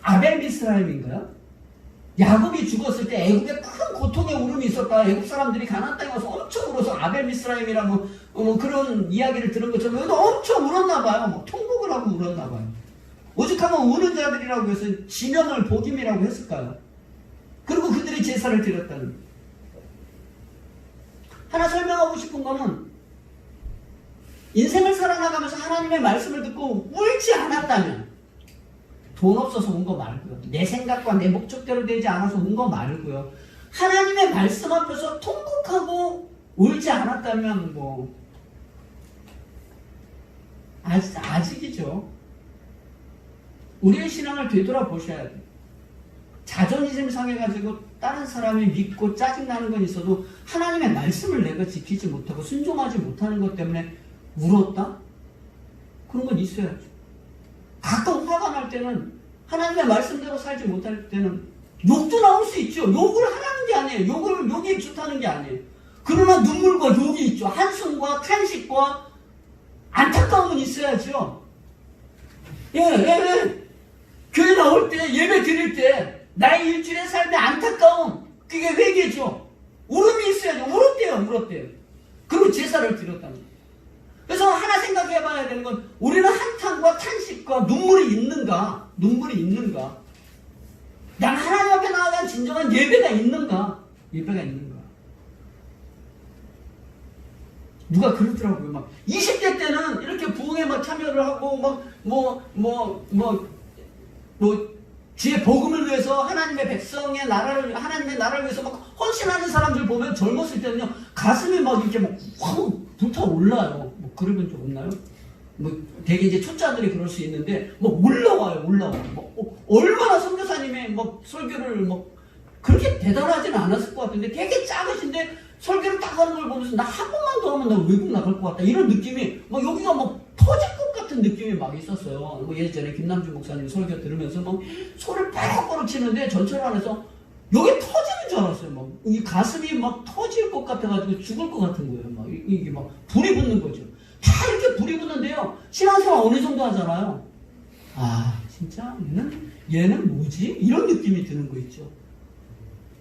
아벨 미스라임인가요? 야곱이 죽었을 때 애굽에 큰 고통의 울음이 있었다. 애굽 사람들이 가나안 땅에 와서 엄청 울어서 아벨 미스라임이라 뭐 그런 이야기를 들은 것처럼 여기도 엄청 울었나 봐요. 뭐 통곡을 하고 울었나 봐요. 오죽하면 우는 자들이라고 해서 지명을 복임이라고 했을까요? 그리고 그들이 제사를 드렸다는 거예요. 하나 설명하고 싶은 거는 인생을 살아나가면서 하나님의 말씀을 듣고 울지 않았다면 돈 없어서 운 거 말고요. 내 생각과 내 목적대로 되지 않아서 운 거 말고요. 하나님의 말씀 앞에서 통곡하고 울지 않았다면 뭐 아직이죠. 우리의 신앙을 되돌아보셔야 돼요. 자존심 상해가지고 다른 사람이 믿고 짜증나는 건 있어도 하나님의 말씀을 내가 지키지 못하고 순종하지 못하는 것 때문에 울었다? 그런 건 있어야죠. 가끔 화가 날 때는 하나님의 말씀대로 살지 못할 때는 욕도 나올 수 있죠. 욕을 하라는 게 아니에요. 욕이 좋다는 게 아니에요. 그러나 눈물과 욕이 있죠. 한숨과 탄식과 안타까움은 있어야죠. 교회 나올 때 예배 드릴 때 나의 일주일의 삶의 안타까움 그게 회개죠. 울음이 있어야죠. 울었대요. 그리고 제사를 드렸다는 거예요. 그래서 하나 생각해 봐야 되는 건 우리는 한탄과 탄식과 눈물이 있는가? 난 하나님 앞에 나아간 진정한 예배가 있는가? 누가 그러더라고요. 막 20대 때는 이렇게 부흥에 막 참여를 하고 주의 복음을 위해서 하나님의 하나님의 나라를 위해서 막 헌신하는 사람들 보면 젊었을 때는요 가슴이 막 이렇게 막 확 불타올라요. 뭐 그러본 적 없나요? 뭐 되게 이제 초짜들이 그럴 수 있는데 뭐 올라와요. 얼마나 선교사님의 막 설교를 막 그렇게 대단하지는 않았을 것 같은데 되게 작으신데 설교를 딱 하는 걸 보면서 나 한 번만 더 하면 나 외국 나갈 것 같다 이런 느낌이 막 여기가 막 터질 것 같은 느낌이 막 있었어요. 뭐 예전에 김남준 목사님 설교 들으면서 막 소리를 빡빡 치는데 전철 안에서 여기 터지는 줄 알았어요. 막 이 가슴이 막 터질 것 같아가지고 죽을 것 같은 거예요. 막 이게 막 불이 붙는 거죠. 다 이렇게 불이 붙는데요. 신앙생활 어느 정도 하잖아요. 아 진짜 얘는 뭐지? 이런 느낌이 드는 거 있죠.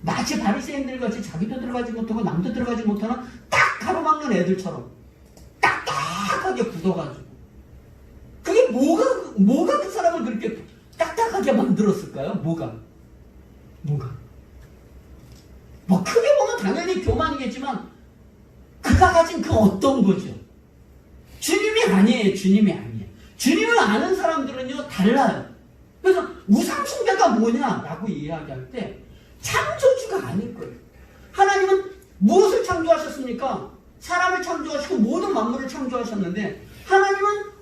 마치 바리새인들 같이 자기도 들어가지 못하고 남도 들어가지 못하는 딱 가로막는 애들처럼 딱딱하게 굳어가지고 그게 뭐가 그 사람을 그렇게 딱딱하게 만들었을까요? 뭐가? 뭐가? 뭐 크게 보면 당연히 교만이겠지만 그가 가진 그 어떤 거죠? 주님이 아니에요. 주님이 아니에요. 주님을 아는 사람들은요 달라요. 그래서 우상 숭배가 뭐냐라고 이야기할 때 창조주가 아닐 거예요. 하나님은 무엇을 창조하셨습니까? 사람을 창조하시고 모든 만물을 창조하셨는데 하나님은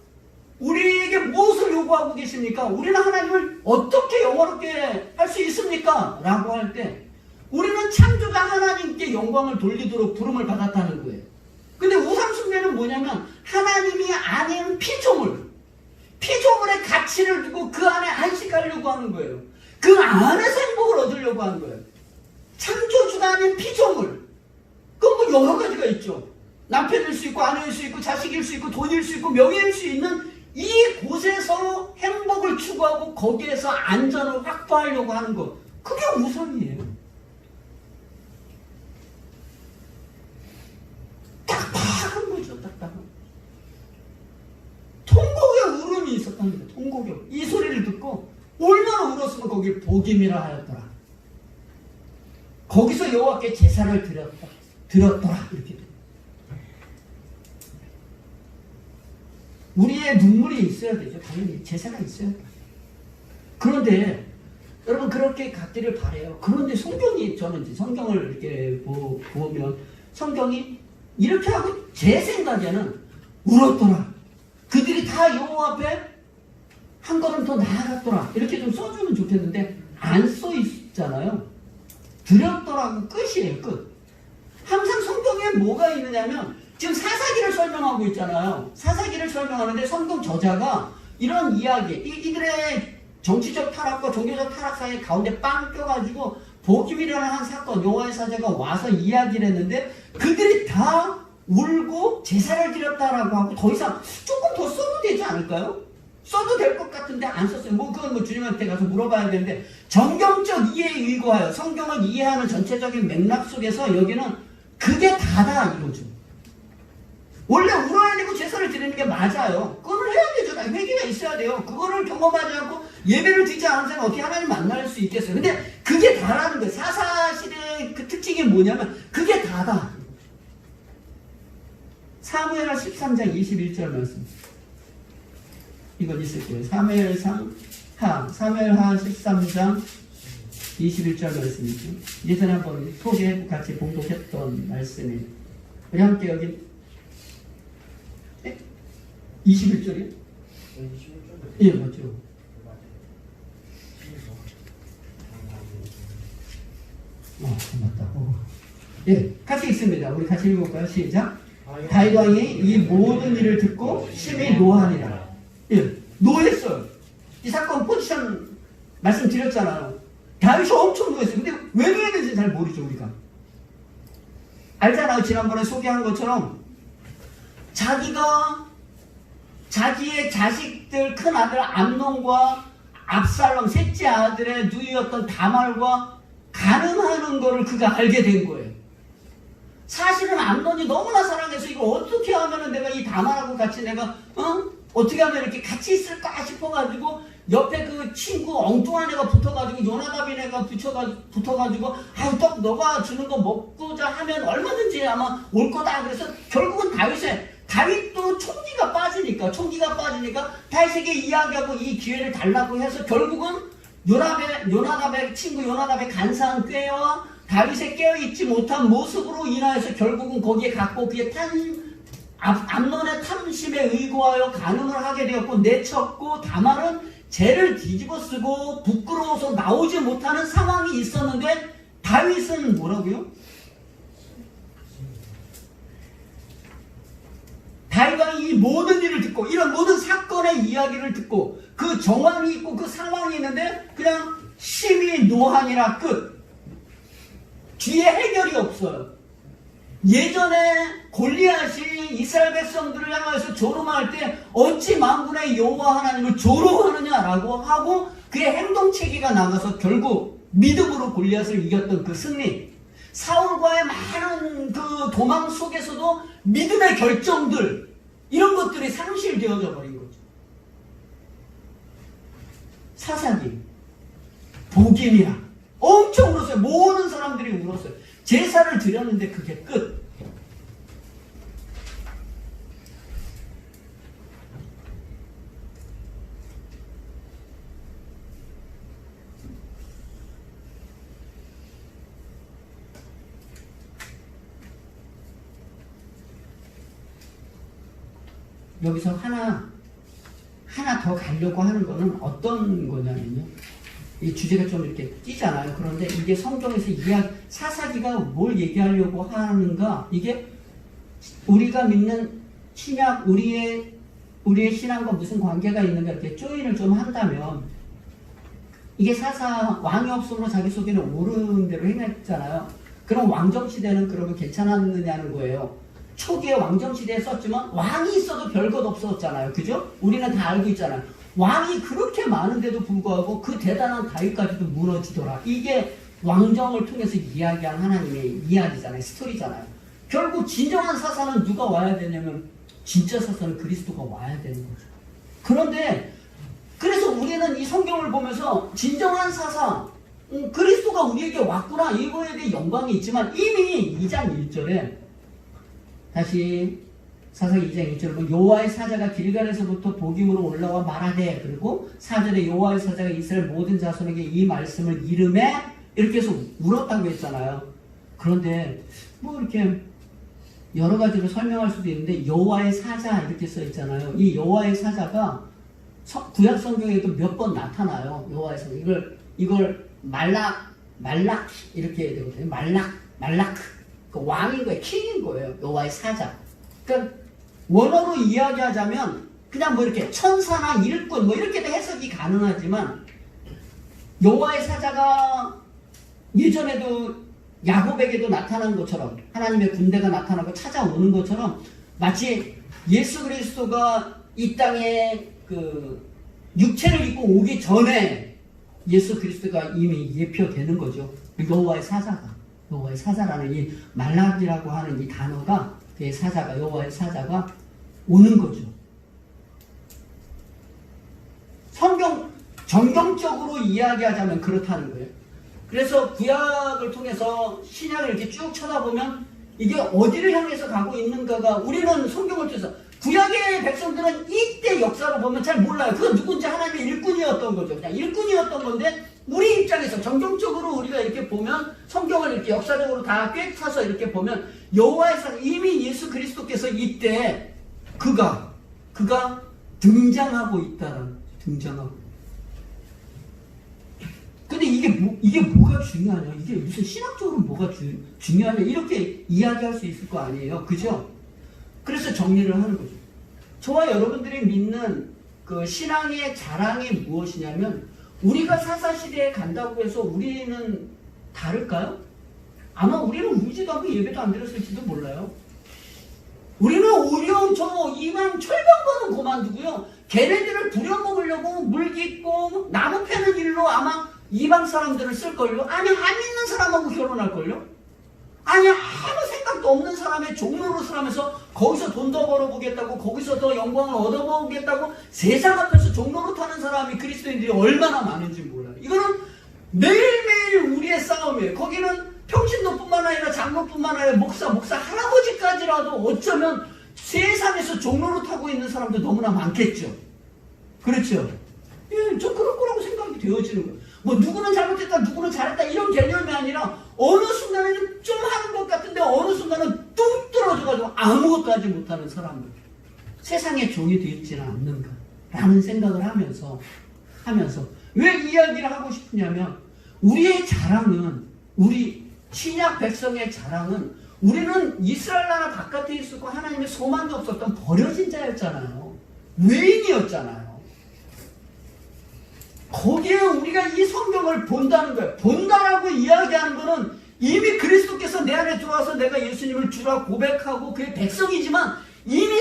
우리에게 무엇을 요구하고 계십니까? 우리는 하나님을 어떻게 영화롭게 할 수 있습니까? 라고 할 때 우리는 창조자 하나님께 영광을 돌리도록 부름을 받았다는 거예요. 근데 우상숭배는 뭐냐면 하나님이 아닌 피조물의 가치를 두고 그 안에 안식하려고 하는 거예요. 그 안에서 행복을 얻으려고 하는 거예요. 창조주가 아닌 피조물. 그건 뭐 여러 가지가 있죠. 남편일 수 있고 아내일 수 있고 자식일 수 있고 돈일 수 있고 명예일 수 있는 이 곳에서 행복을 추구하고 거기에서 안전을 확보하려고 하는 것. 그게 우상이에요. 딱딱한 거죠. 딱딱한. 통곡의 울음이 있었다는 거예요. 통곡의 울음. 이 소리를 듣고 얼마나 울었으면 거기 복임이라 하였더라. 거기서 여호와께 제사를 드렸더라. 이렇게 돼요. 우리의 눈물이 있어야 되죠. 당연히 제사가 있어야 돼요. 그런데 여러분 그렇게 갖기를 바래요. 그런데 성경이 저는 이제 성경을 이렇게 보면 성경이 이렇게 하고 제 생각에는 울었더라. 그들이 다 여호와 앞에 한 걸음 더 나아갔더라. 이렇게 좀 써주면 좋겠는데 안 써 있잖아요. 드렸더라고 끝이에요. 끝. 항상 성경에 뭐가 있느냐면 지금 사사기를 설명하고 있잖아요. 사사기를 설명하는데 성경 저자가 이런 이야기, 이들의 정치적 타락과 종교적 타락 사이 가운데 빵 껴가지고 복임이라는 한 사건, 여호와의 사자가 와서 이야기를 했는데 그들이 다 울고 제사를 드렸다라고 하고 더 이상 조금 더 써도 되지 않을까요? 써도 될 것 같은데 안 썼어요. 그건 뭐 주님한테 가서 물어봐야 되는데 정경적 이해에 의거하여 성경을 이해하는 전체적인 맥락 속에서 여기는 그게 다다 이거죠. 원래 울어야 되고 제사를 드리는 게 맞아요. 그걸 해야 되죠. 회개가 있어야 돼요. 그거를 경험하지 않고 예배를 드리지 않은 사람은 어떻게 하나님 만날 수 있겠어요. 근데 그게 다라는 거예요. 사사시대의 그 특징이 뭐냐면 그게 다다. 사무엘하 13장 21절 말씀. 이건 있을 거예요. 사무엘하 13장 21절 말씀이죠. 예전에 한번 소개하고 같이 봉독했던 말씀이에요. 우리 함께 여기 21절이요? 예, 맞죠. 맞다. 예, 같이 읽습니다. 우리 같이 읽어볼까요? 시작. 다윗 왕이 이 모든 일을 듣고 심히 노하니라. 예, 노했어요. 이 사건 포지션 말씀드렸잖아요. 다윗이 엄청 노했어요. 근데 왜 노했는지 잘 모르죠, 우리가. 알잖아요. 지난번에 소개한 것처럼 자기의 자식들 큰 아들 암논과 압살롬 셋째 아들의 누이였던 다말과 가늠하는 거를 그가 알게 된 거예요. 사실은 암논이 너무나 사랑해서 이거 어떻게 하면은 내가 이 다말하고 같이 내가 어떻게 하면 이렇게 같이 있을까 싶어가지고 옆에 그 친구 엉뚱한 애가 붙어가지고 요나답인 애가 붙어가지고 아유 떡 너가 주는 거 먹고자 하면 얼마든지 아마 올 거다. 그래서 결국은 다윗도 총기가 빠지니까 다윗에게 이야기하고 이 기회를 달라고 해서 결국은 요나답의 친구 요나답의 간사한 꾀와 다윗의 깨어있지 못한 모습으로 인하여서 결국은 거기에 갔고 그의 암논의 탐심에 의거하여 간음을 하게 되었고 내쳤고 다말은 죄를 뒤집어쓰고 부끄러워서 나오지 못하는 상황이 있었는데 다윗은 뭐라고요? 다윗왕이 이 모든 일을 듣고 이런 모든 사건의 이야기를 듣고 그 정황이 있고 그 상황이 있는데 그냥 심히 노하니라 끝. 뒤에 해결이 없어요. 예전에 골리앗이 이스라엘 백성들을 향해서 조롱할 때 어찌 만군의 여호와 하나님을 조롱하느냐라고 하고 그의 행동체계가 나가서 결국 믿음으로 골리앗을 이겼던 그 승리, 사울과의 많은 그 도망 속에서도 믿음의 결정들 이런 것들이 상실되어져 버린 거죠. 사사기, 복임이라 엄청 울었어요. 모든 사람들이 울었어요. 제사를 드렸는데 그게 끝. 여기서 하나 더 가려고 하는 거는 어떤 거냐면요. 이 주제가 좀 이렇게 띄잖아요. 그런데 이게 성경에서 사사기가 뭘 얘기하려고 하는가? 이게 우리가 믿는 신약, 우리의 신앙과 무슨 관계가 있는가 이렇게 조인을 좀 한다면, 이게 왕이 없으므로 자기 속에는 옳은 대로 행했잖아요. 그럼 왕정시대는 그러면 괜찮았느냐는 거예요. 초기에 왕정시대에 썼지만 왕이 있어도 별것 없었잖아요. 그죠? 우리는 다 알고 있잖아요. 왕이 그렇게 많은데도 불구하고 그 대단한 다윗까지도 무너지더라. 이게 왕정을 통해서 이야기한 하나님의 이야기잖아요. 스토리잖아요. 결국 진정한 사사는 누가 와야 되냐면 진짜 사사는 그리스도가 와야 되는 거죠. 그런데 그래서 우리는 이 성경을 보면서 진정한 사사, 그리스도가 우리에게 왔구나, 이거에 대해 영광이 있지만 이미 2장 1절에 다시 사사기 2장 1절을 보면 여호와의 사자가 길갈에서부터 복임으로 올라와 말하되, 그리고 4절에 여호와의 사자가 이스라엘 모든 자손에게 이 말씀을 이르매 이렇게 해서 울었다고 했잖아요. 그런데 뭐 이렇게 여러 가지로 설명할 수도 있는데 여호와의 사자 이렇게 써 있잖아요. 이 여호와의 사자가 구약 성경에도 몇 번 나타나요. 여호와의 사자. 이걸 말락 이렇게 해야 되거든요. 말락. 그 왕인 거예요. 킹인 거예요. 여호와의 사자. 그러니까 원어로 이야기하자면 그냥 뭐 이렇게 천사나 일꾼 뭐 이렇게도 해석이 가능하지만, 여호와의 사자가 예전에도 야곱에게도 나타난 것처럼, 하나님의 군대가 나타나고 찾아오는 것처럼, 마치 예수 그리스도가 이 땅에 그 육체를 입고 오기 전에 예수 그리스도가 이미 예표되는 거죠. 여호와의 사자라는 이 말락이라고 하는 이 단어가, 그 사자가, 여호와의 사자가 오는 거죠. 정경적으로 이야기하자면 그렇다는 거예요. 그래서 구약을 통해서 신약을 이렇게 쭉 쳐다보면 이게 어디를 향해서 가고 있는가가, 우리는 성경을 통해서, 구약의 백성들은 이때 역사로 보면 잘 몰라요. 그건 누군지 하나님의 일꾼이었던 거죠. 그냥 일꾼이었던 건데, 우리 입장에서 정경적으로 우리가 이렇게 보면, 성경을 이렇게 역사적으로 다 꿰차서 이렇게 보면, 여호와의 사자, 이미 예수 그리스도께서 이때 그가 등장하고 있다라는, 등장하고. 근데 이게 뭐가 중요하냐? 이게 무슨 신학적으로 뭐가 중요하냐? 이렇게 이야기할 수 있을 거 아니에요. 그죠? 그래서 정리를 하는 거죠. 저와 여러분들이 믿는 그 신앙의 자랑이 무엇이냐면, 우리가 사사시대에 간다고 해서 우리는 다를까요? 아마 우리는 울지도 않고 예배도 안 드렸을지도 몰라요. 우리는 오히려 저 이만 철병거는 그만두고요, 걔네들을 부려먹으려고 물깃고 나무 패는 일로 아마 이방 사람들을 쓸걸요? 아니, 안 믿는 사람하고 결혼할걸요? 아니, 아무 생각도 없는 사람의 종로릇을 하면서 거기서 돈 더 벌어보겠다고, 거기서 더 영광을 얻어보겠다고 세상 앞에서 종로릇 하는 사람이 그리스도인들이 얼마나 많은지 몰라요. 이거는 매일매일 우리의 싸움이에요. 거기는 평신도뿐만 아니라 장로뿐만 아니라 목사 할아버지까지라도 어쩌면 세상에서 종로릇 하고 있는 사람도 너무나 많겠죠. 그렇죠? 예, 저 그럴 거라고 생각이 되어지는 거예요. 뭐 누구는 잘못했다, 누구는 잘했다 이런 개념이 아니라, 어느 순간에는 좀 하는 것 같은데 어느 순간은 뚝 떨어져가지고 아무것도 하지 못하는 사람들, 세상의 종이 되지는 않는가 라는 생각을 하면서 왜 이야기를 하고 싶으냐면, 우리의 자랑은, 우리 신약 백성의 자랑은, 우리는 이스라엘 나라 바깥에 있었고 하나님의 소망도 없었던 버려진 자였잖아요. 외인이었잖아요. 거기에 우리가 이 성경을 본다는 거예요. 본다라고 이야기하는 거는 이미 그리스도께서 내 안에 들어와서 내가 예수님을 주라 고백하고 그의 백성이지만, 이미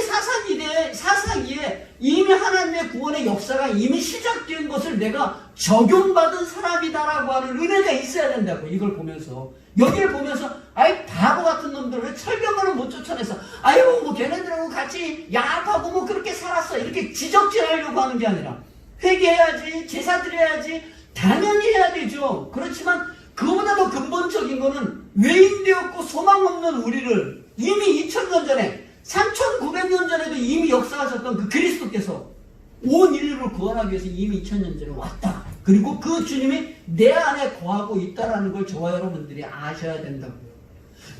사사기에 이미 하나님의 구원의 역사가 이미 시작된 것을 내가 적용받은 사람이다라고 하는 은혜가 있어야 된다고. 이걸 보면서, 여기를 보면서, 아이 바보 같은 놈들 왜 철병거는 못 쫓아내서, 아유 뭐 걔네들하고 같이 야합하고 뭐 그렇게 살았어, 이렇게 지적질하려고 하는 게 아니라, 회개해야지, 제사 드려야지, 당연히 해야 되죠. 그렇지만 그거보다 더 근본적인 거는 외인되었고 소망 없는 우리를 이미 2000년 전에 3900년 전에도 이미 역사하셨던 그 그리스도께서 온 인류를 구원하기 위해서 이미 2000년 전에 왔다. 그리고 그 주님이 내 안에 거하고 있다라는 걸 저와 여러분들이 아셔야 된다고요.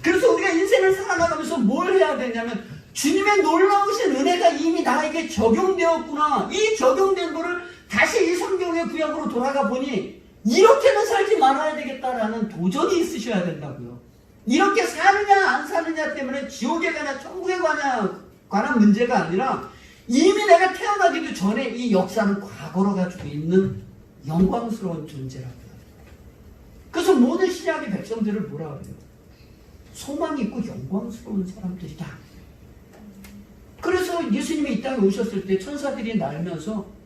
그래서 우리가 인생을 살아나가면서 뭘 해야 되냐면 주님의 놀라우신 은혜가 이미 나에게 적용되었구나. 이 적용된 거를 다시 이 성경의 구약으로 돌아가 보니 이렇게는 살지 말아야 되겠다라는 도전이 있으셔야 된다고요. 이렇게 사느냐 안 사느냐 때문에 지옥에 가냐 천국에 가냐 관한 문제가 아니라 이미 내가 태어나기도 전에 이 역사는 과거로 가지고 있는 영광스러운 존재라고요. 그래서 모든 신약의 백성들을 뭐라 그래요? 소망이 있고 영광스러운 사람들이다. 그래서 예수님이 이 땅에 오셨을 때 천사들이 날면서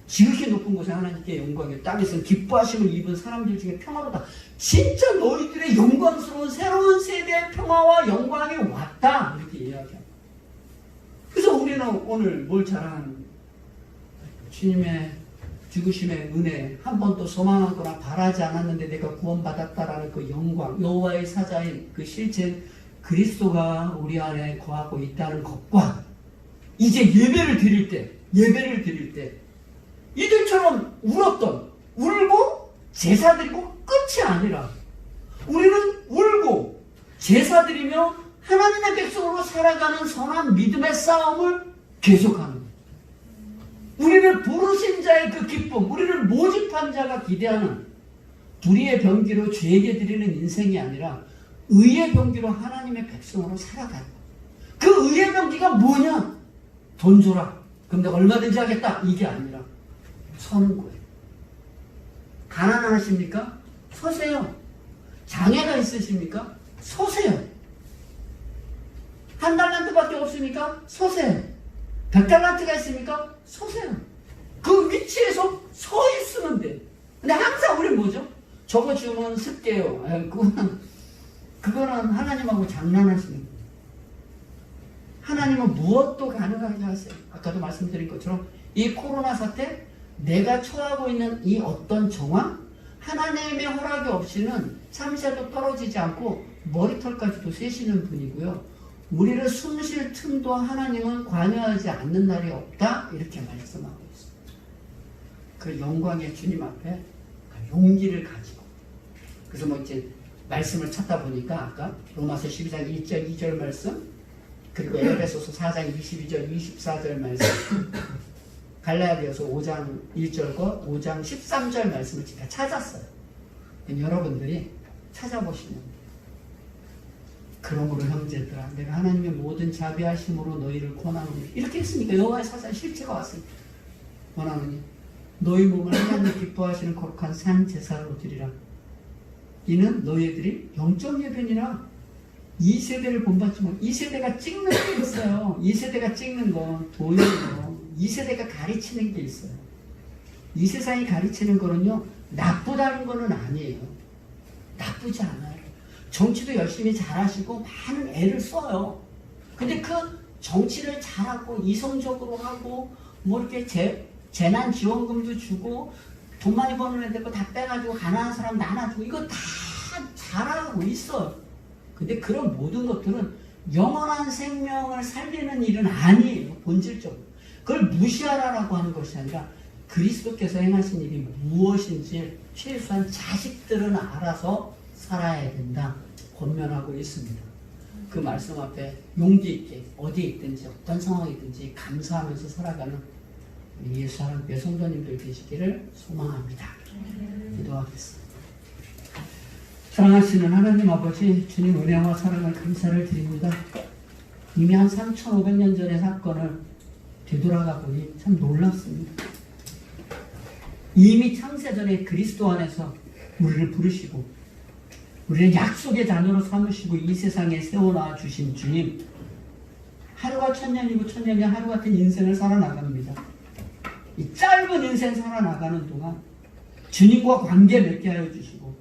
지극히 높은 곳에 하나님께 영광이 땅에서 기뻐하심을 입은 사람들 중에 평화로다. 진짜 너희들의 영광스러운 새로운 세대의 평화와 영광이 왔다. 이렇게 이야기합니다. 그래서 우리는 오늘 뭘 자랑하는 주님의 죽으심의 은혜, 한 번도 소망하거나 바라지 않았는데 내가 구원받았다라는 그 영광, 여호와의 사자인 그 실제 그리스도가 우리 안에 거하고 있다는 것과 이제 예배를 드릴 때 이들처럼 울고 제사 드리고 끝이 아니라 우리는 울고 제사 드리며 하나님의 백성으로 살아가는 선한 믿음의 싸움을 계속하는 거예요. 우리를 부르신 자의 그 기쁨, 우리를 모집한 자가 기대하는 불의의 병기로 죄에게 드리는 인생이 아니라 의의 병기로 하나님의 백성으로 살아가는 거예요. 그 의의 병기가 뭐냐? 돈 줘라. 그럼 내가 얼마든지 하겠다. 이게 아니라 서는 거예요. 가난하십니까? 서세요. 장애가 있으십니까? 서세요. 1달란트밖에 없습니까? 서세요. 100달란트가 있습니까? 서세요. 그 위치에서 서 있으면 돼. 근데 항상 우리 뭐죠? 저거 주면 쓸게요. 그거는 하나님하고 장난하시는 거예요. 하나님은 무엇도 가능하게 하세요. 아까도 말씀드린 것처럼 이 코로나 사태, 내가 처하고 있는 이 어떤 정황, 하나님의 허락이 없이는 참새도 떨어지지 않고 머리털까지도 세시는 분이고요. 우리를 숨 쉴 틈도 하나님은 관여하지 않는 날이 없다. 이렇게 말씀하고 있습니다. 그 영광의 주님 앞에 용기를 가지고. 그래서 뭐 이제 말씀을 찾다 보니까 아까 로마서 12장 1절 2절 말씀, 그리고 에베소서 4장 22절 24절 말씀, 갈라디아서 5장 1절과 5장 13절 말씀을 제가 찾았어요. 여러분들이 찾아보시면 그러므로 형제들아 내가 하나님의 모든 자비하심으로 너희를 권하노니 이렇게 했으니까 여호와의 사자의 실체가 왔습니다. 권하노니 너희 몸을 하나님 기뻐하시는 거룩한 산 제사로 드리라. 이는 너희들이 영적 예배니라. 이 세대를 본받지 못. 이 세대가 찍는 게 있어요. 이 세대가 찍는 건 돈이에요. 이 세대가 가르치는 게 있어요. 이 세상이 가르치는 거는요 나쁘다는 거는 아니에요. 나쁘지 않아요. 정치도 열심히 잘하시고 많은 애를 써요. 근데 그 정치를 잘하고 이성적으로 하고 뭐 이렇게 재난지원금도 주고 돈 많이 버는 애들 거 다 빼가지고 가난한 사람 나눠주고 이거 다 잘하고 있어. 근데 그런 모든 것들은 영원한 생명을 살리는 일은 아니에요. 본질적으로. 그걸 무시하라고 하는 것이 아니라 그리스도께서 행하신 일이 무엇인지 최소한 자식들은 알아서 살아야 된다. 권면하고 있습니다. 그 말씀 앞에 용기 있게 어디에 있든지 어떤 상황이든지 감사하면서 살아가는 예수 사랑교회 성도님들 되시기를 소망합니다. 기도하겠습니다. 사랑하시는 하나님 아버지, 주님 은혜와 사랑을 감사를 드립니다. 이미 한 3,500년 전의 사건을 되돌아가 보니 참 놀랍습니다. 이미 창세전에 그리스도 안에서 우리를 부르시고 우리를 약속의 자녀로 삼으시고 이 세상에 세워놔 주신 주님, 하루가 천년이고 천년이 하루 같은 인생을 살아나갑니다. 이 짧은 인생 살아나가는 동안 주님과 관계 맺게 하여 주시고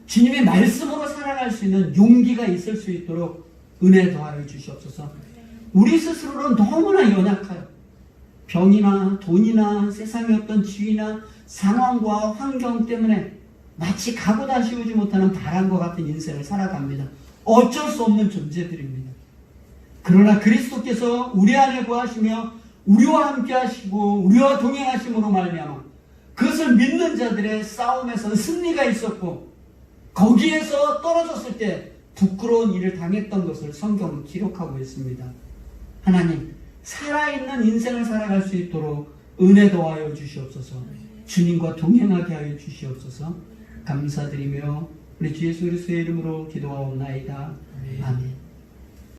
주님의 말씀으로 살아갈 수 있는 용기가 있을 수 있도록 은혜 더하여 주시옵소서. 우리 스스로는 너무나 연약하여 병이나 돈이나 세상의 어떤 지위나 상황과 환경 때문에 마치 가고 다시 오지 못하는 바람과 같은 인생을 살아갑니다. 어쩔 수 없는 존재들입니다. 그러나 그리스도께서 우리 안에 거하시며 우리와 함께 하시고 우리와 동행하심으로 말미암아 그것을 믿는 자들의 싸움에서 승리가 있었고 거기에서 떨어졌을 때 부끄러운 일을 당했던 것을 성경은 기록하고 있습니다. 하나님, 살아있는 인생을 살아갈 수 있도록 은혜 더하여 주시옵소서. 주님과 동행하게 하여 주시옵소서. 감사드리며 우리 주 예수 그리스도의 이름으로 기도하옵나이다. 아멘.